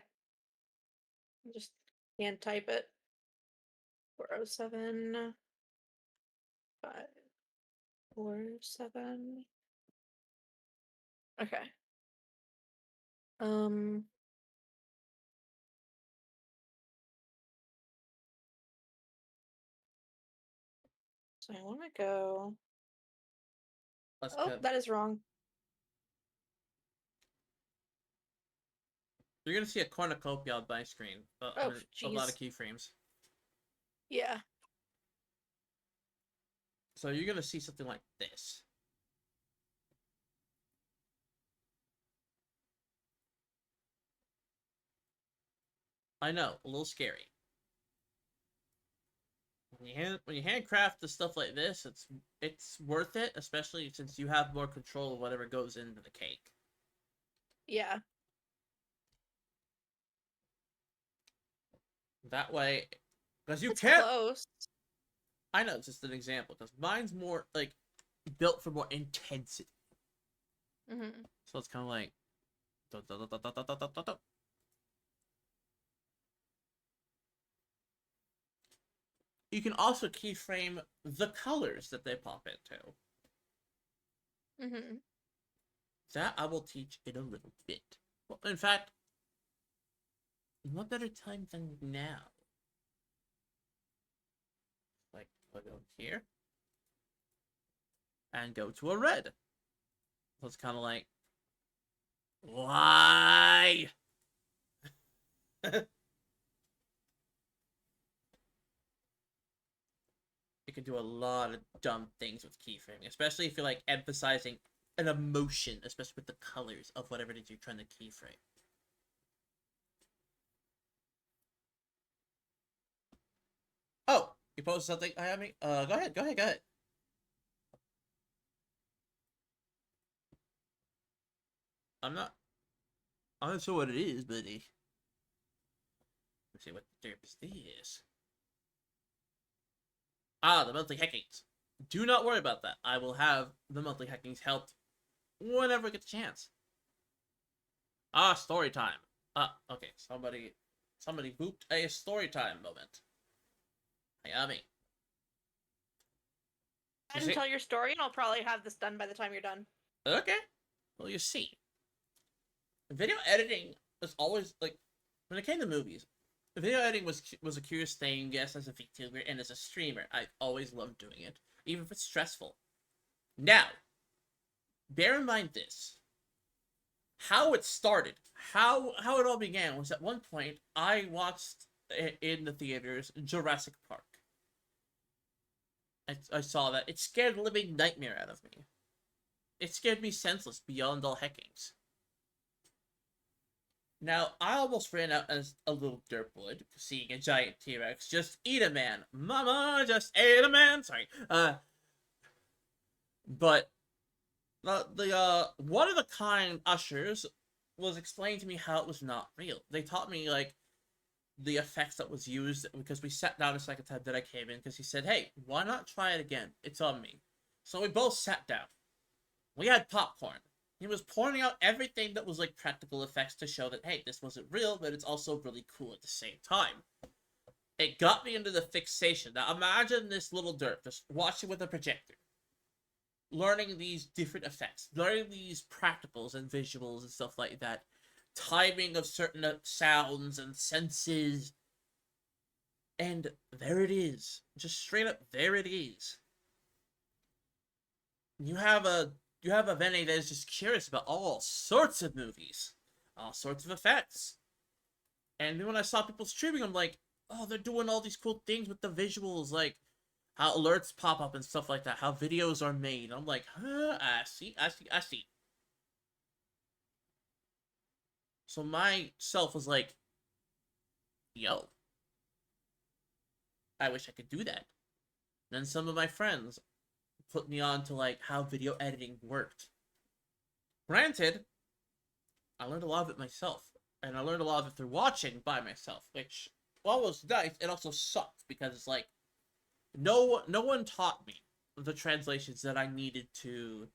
Just hand type it. 407 547. Okay. Um so I wanna go. Let's Oh, cut. that is wrong. You're gonna see a cornucopia on my screen. I Oh, mean, a lot of jeez. keyframes. Yeah. So you're gonna see something like this. I know, a little scary. When you handcraft the stuff like this, it's worth it, especially since you have more control of whatever goes into the cake. Yeah. That way, because you It's can't. close. I know it's just an example because mine's more like built for more intensity. Mm-hmm. So it's kind of like. Dun, dun, dun, dun, dun, dun, dun, dun, dun. You can also keyframe the colors that they pop into. Mm-hmm. That I will teach in a little bit. Well, in fact, what better time than now? Like, put it over here. And go to a red. So it's kind of like Why? You can do a lot of dumb things with keyframing, especially if you're like emphasizing an emotion, especially with the colors of whatever it is you're trying to keyframe. Oh, you posted something, Hayami? Go ahead, go ahead, go ahead. I'm not. I'm not sure what it is, buddy. Let's see what the derp is this. Ah, the monthly hackings. Do not worry about that. I will have the monthly hackings helped whenever I get the chance. Ah, story time. Ah, okay. Somebody booped a story time moment. Hayami. Go You ahead and see? tell your story, and I'll probably have this done by the time you're done. Okay. Well, you see, video editing was always like when it came to movies. Video editing was a curious thing. Yes, as a VTuber and as a streamer, I always loved doing it, even if it's stressful. Now, bear in mind this: how it started, how it all began was at one point I watched in the theaters Jurassic Park. I saw that. It scared the living nightmare out of me. It scared me senseless beyond all heckings. Now, I almost ran out as a little dirtwood, seeing a giant T-Rex just eat a man. Mama just ate a man! Sorry. But the one-of-a-kind ushers was explaining to me how it was not real. They taught me, like, the effects that was used, because we sat down a second time that I came in, because he said, hey, why not try it again? It's on me. So we both sat down. We had popcorn. He was pointing out everything that was like practical effects to show that, hey, this wasn't real, but it's also really cool at the same time. It got me into the fixation. Now imagine this little derp just watching with a projector, learning these different effects, learning these practicals and visuals and stuff like that, timing of certain sounds and senses, and there it is. Just straight up, there it is. You have a Vene that is just curious about all sorts of movies, all sorts of effects. And then when I saw people streaming, I'm like, oh, they're doing all these cool things with the visuals, like how alerts pop up and stuff like that, how videos are made. I'm like, huh, I see, I see, I see. So myself was like, yo, I wish I could do that. And then some of my friends put me on to like how video editing worked. Granted, I learned a lot of it myself, and I learned a lot of it through watching by myself, which while was nice, it also sucked because it's like no one taught me the translations that I needed to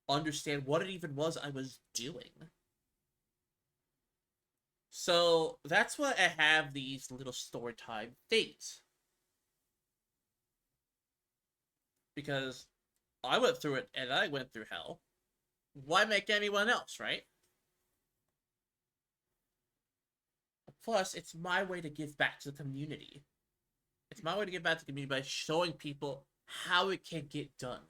understand what it even was I was doing. So that's why I have these little story time things, because I went through it and I went through hell. Why make anyone else, right? Plus, it's my way to give back to the community. It's my way to give back to the community by showing people how it can get done.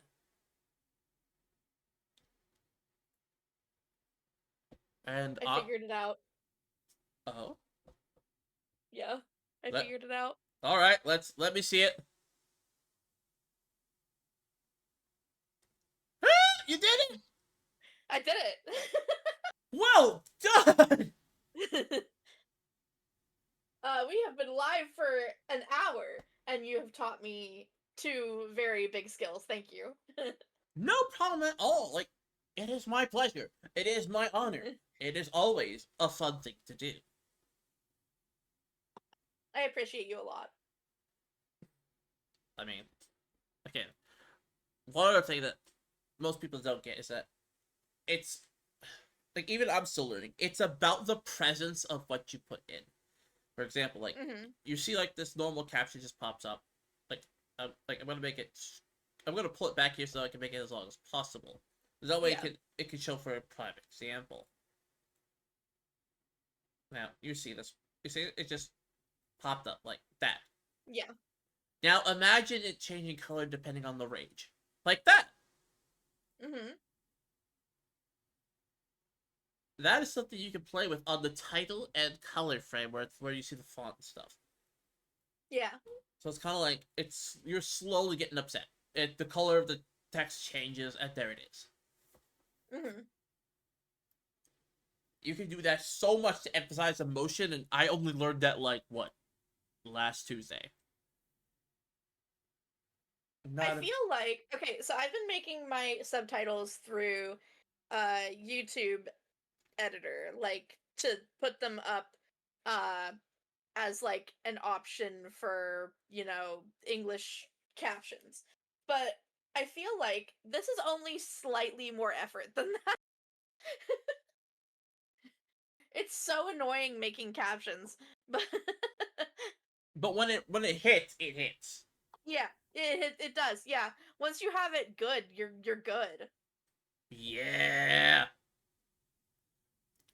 And I figured it out. oh, Yeah, I let figured it out. all right. Let me see it. You did it. I did Well done. it! We have been live for an hour, and you have taught me two very big skills. Thank you. No problem at all. Like, it is my pleasure. It is my honor. It is always a fun thing to do. I appreciate you a lot. I mean, again, one other thing that most people don't get is that it's like even I'm still learning. It's about the presence of what you put in. For example, like you see like this normal caption just pops up. Like I'm gonna make it. I'm gonna pull it back here so I can make it as long as possible. That way Yeah. it can show for a private example. Now you see this. You see it just popped up like that. Yeah. Now imagine it changing color depending on the rage, like that. Mm-hmm. that is something you can play with on the title and color frame where you see the font and stuff. Yeah. So it's kind of like you're slowly getting upset. The color of the text changes, and there it is. Hmm. You can do that so much to emphasize emotion, and I only learned that like what last Tuesday. I Not a feel like okay, so I've been making my subtitles through YouTube editor, like to put them up uh as like an option for, English captions. But I feel like this is only slightly more effort than that. It's so annoying making captions. But but when it hits, it hits. yeah, it does. Yeah. Once you have it good, you're good. Yeah.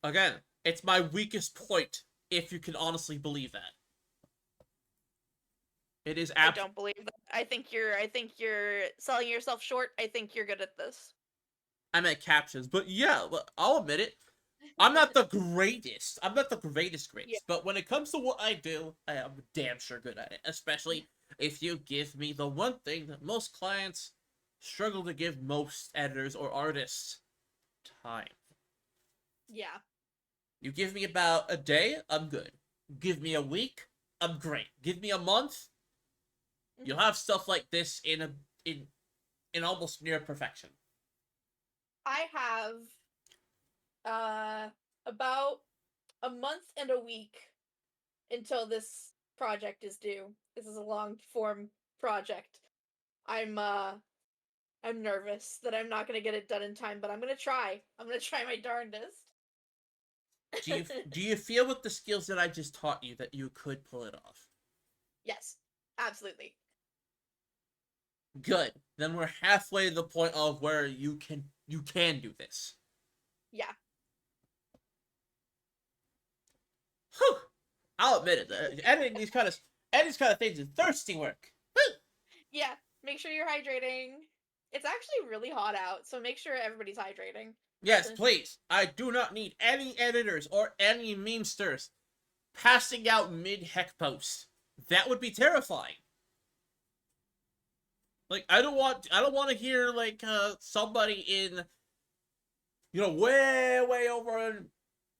Again, it's my weakest point, if you can honestly believe that. It is I abs. don't believe that. I think you're selling yourself short. I think you're good at this. I'm at captions, but yeah, I'll admit it. I'm not the greatest. I'm not the Yeah. greatest, but when it comes to what I do, I am damn sure good at it. Especially if you give me the one thing that most clients struggle to give most editors or artists: time. Yeah. You give me about a day, I'm good. Give me a week, I'm great. Give me a month, you'll Hmm. have stuff like this in almost near perfection. I have uh about a month and a week until this project is due. This is a long form project. I'm uh I'm nervous that I'm not going to get it done in time, but I'm going to try. I'm going to try my darndest. Do you feel with the skills that I just taught you that you could pull it off? Yes. Absolutely. Good. Then we're halfway to the point of where you can do this. Yeah. Whew. I'll admit it. Editing these kind of things is thirsty work. Whew. Yeah. Make sure you're hydrating. It's actually really hot out, so make sure everybody's hydrating. Yes, please. I do not need any editors or any memesters passing out mid heck posts. That would be terrifying. Like I don't want to hear like somebody in way over in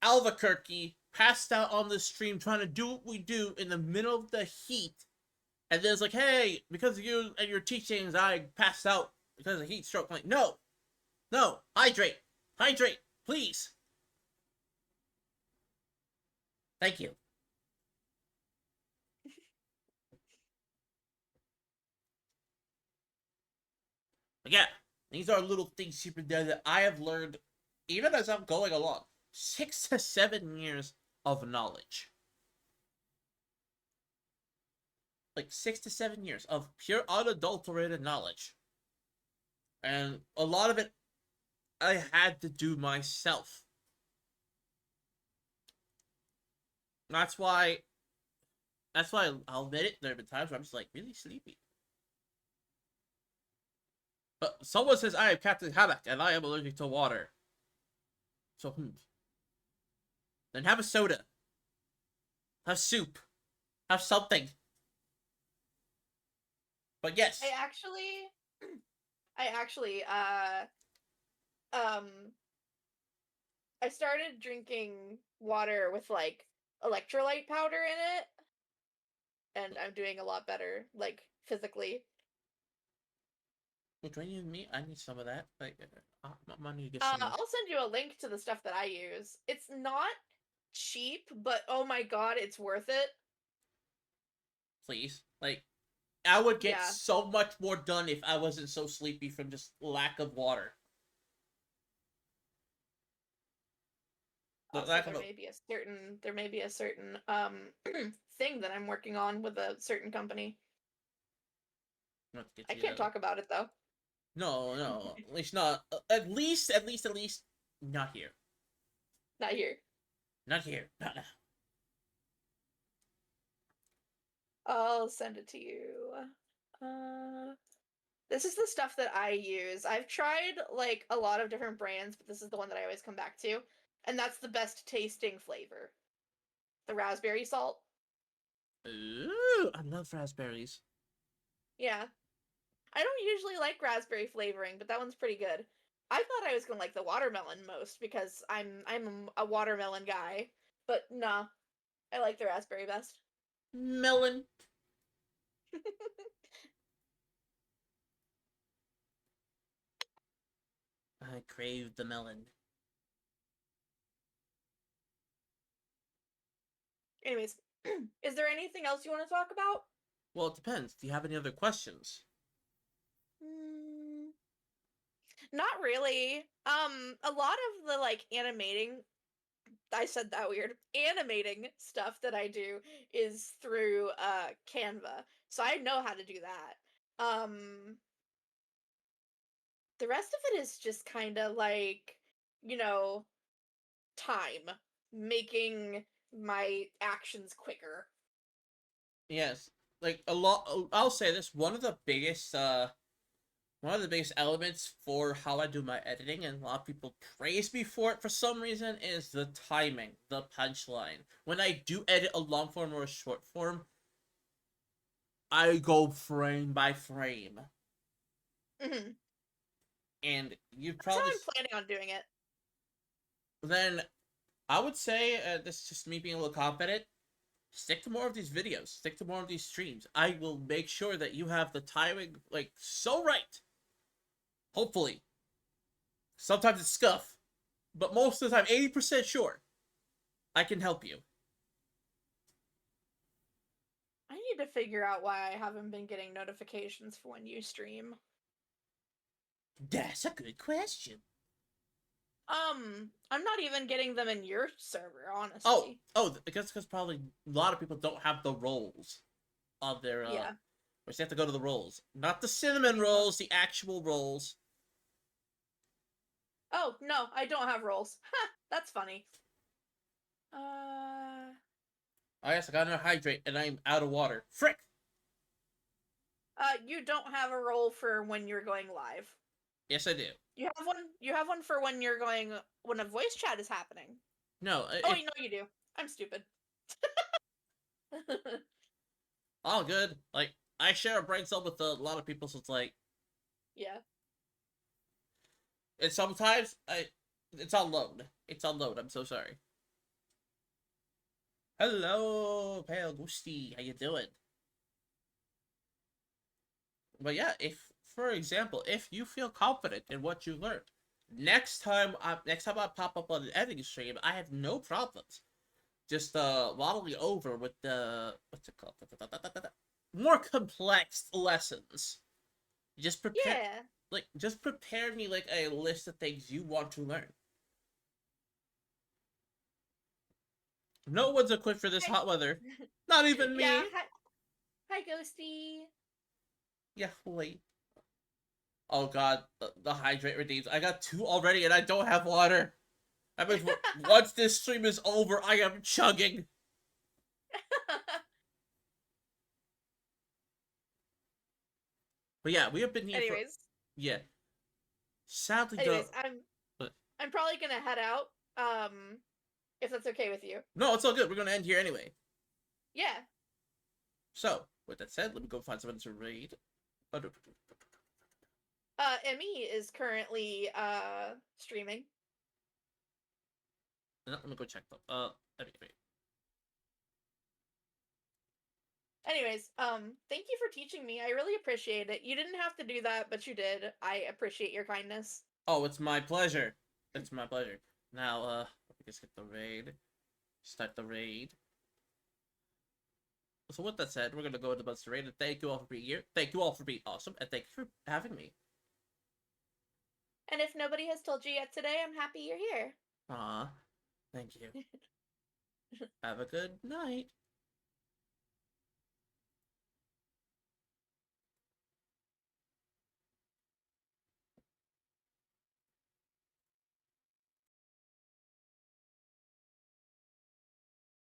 Albuquerque passed out on the stream trying to do what we do in the middle of the heat, and then it's like, hey, because of you and your teachings, I passed out because of heat stroke. I'm like, no, no, hydrate, please, thank you. But yeah, these are little things here and there that I have learned, even as I'm going along. 6 to 7 years of knowledge. Like 6 to 7 years of pure unadulterated knowledge. And a lot of it I had to do myself. That's why I'll admit it, there have been times where I'm just like really sleepy. But someone says I am Captain Haddock and I am allergic to water. So then have a soda. Have soup. Have something. But I yes, actually I actually um I started drinking water with like electrolyte powder in it, and I'm doing a lot better, like physically. do I need me? I need some of that. Like, I need to get some. I'll send you a link to the stuff that I use. It's not cheap, but oh my god, it's worth it. Please. Like, I would get Yeah. so much more done if I wasn't so sleepy from just lack of water. The Also, lack of a. there may be a certain thing that I'm working on with a certain company. Not to get I you. can't talk about it though. No, no. At least not. At least, not here. Not here. Not here. Not now. I'll send it to you. This is the stuff that I use. I've tried like a lot of different brands, but this is the one that I always come back to. and that's the best tasting flavor. The raspberry salt. Ooh, I love raspberries. Yeah. I don't usually like raspberry flavoring, but that one's pretty good. I thought I was gonna like the watermelon most because I'm a watermelon guy, but nah, I like the raspberry best. Melon. I crave the melon. Anyways, is there anything else you want to talk about? Well, it depends. Do you have any other questions? Mm, not really. A lot of the like animating, I said that weird. Animating stuff that I do is through Canva. So I know how to do that. The rest of it is just kind of like, you know, time making my actions quicker. Yes. Like a lot. I'll say this. One of the biggest elements for how I do my editing, and a lot of people praise me for it for some reason, is the timing, the punchline. When I do edit a long form or a short form, I go frame by frame. Hmm. And you That's how probably I'm planning on doing it. then I would say this is just me being a little confident. Stick to more of these videos. Stick to more of these streams. I will make sure that you have the timing like so right. Hopefully, sometimes it's scuff, but most of the time, 80% sure, I can help you. I need to figure out why I haven't been getting notifications for when you stream. That's a good question. I'm not even getting them in your server, Oh, honestly. oh, I guess because probably a lot of people don't have the roles of their Yeah. which they have to go to the roles, not the cinnamon Uh, rolls, the actual rolls. oh, no, I don't have roles. Ha, that's funny. Uh, I guess I gotta hydrate, and I'm out of water. Frick! you don't have a role for when you're going live. Yes, I do. You have one for when you're going when a voice chat is happening. No, Oh, it you know you do. I'm stupid. all good. Like I share a brain cell with a lot of people, so it's like, Yeah. and sometimes it's on load. It's on load. I'm so sorry. Hello, Pale Ghosty. How you doing? But yeah, if for example, if you feel confident in what you learned, next time I pop up on an editing stream, I have no problems. Just waddling over with the what's it called? More complex lessons. Just prepare Yeah. just prepare me like a list of things you want to learn. No one's equipped for this Hi. hot weather. Not even Yeah. me. Hi, hi, Ghosty. Yeah, wait. Oh god, the hydrate redeems. I got two already and I don't have water. That means once this stream is over, I am chugging. But yeah, we have been here for anyways, yeah. Sadly, anyways, the but I'm probably gonna head out. If that's okay with you. no, it's all good. We're gonna end here anyway. Yeah. So, with that said, let me go find someone to read. Emmy is currently streaming. Let me go check them. Anyway. Anyways, thank you for teaching me. I really appreciate it. You didn't have to do that, but you did. I appreciate your kindness. Oh, it's my pleasure. It's my pleasure. Now, let me just get the raid. Start the raid. So with that said, we're gonna go into the Monster Raid, and thank you all for being here. Thank you all for being awesome, and thank you for having me. And if nobody has told you yet today, I'm happy you're here. Aw, thank you. Have a good night.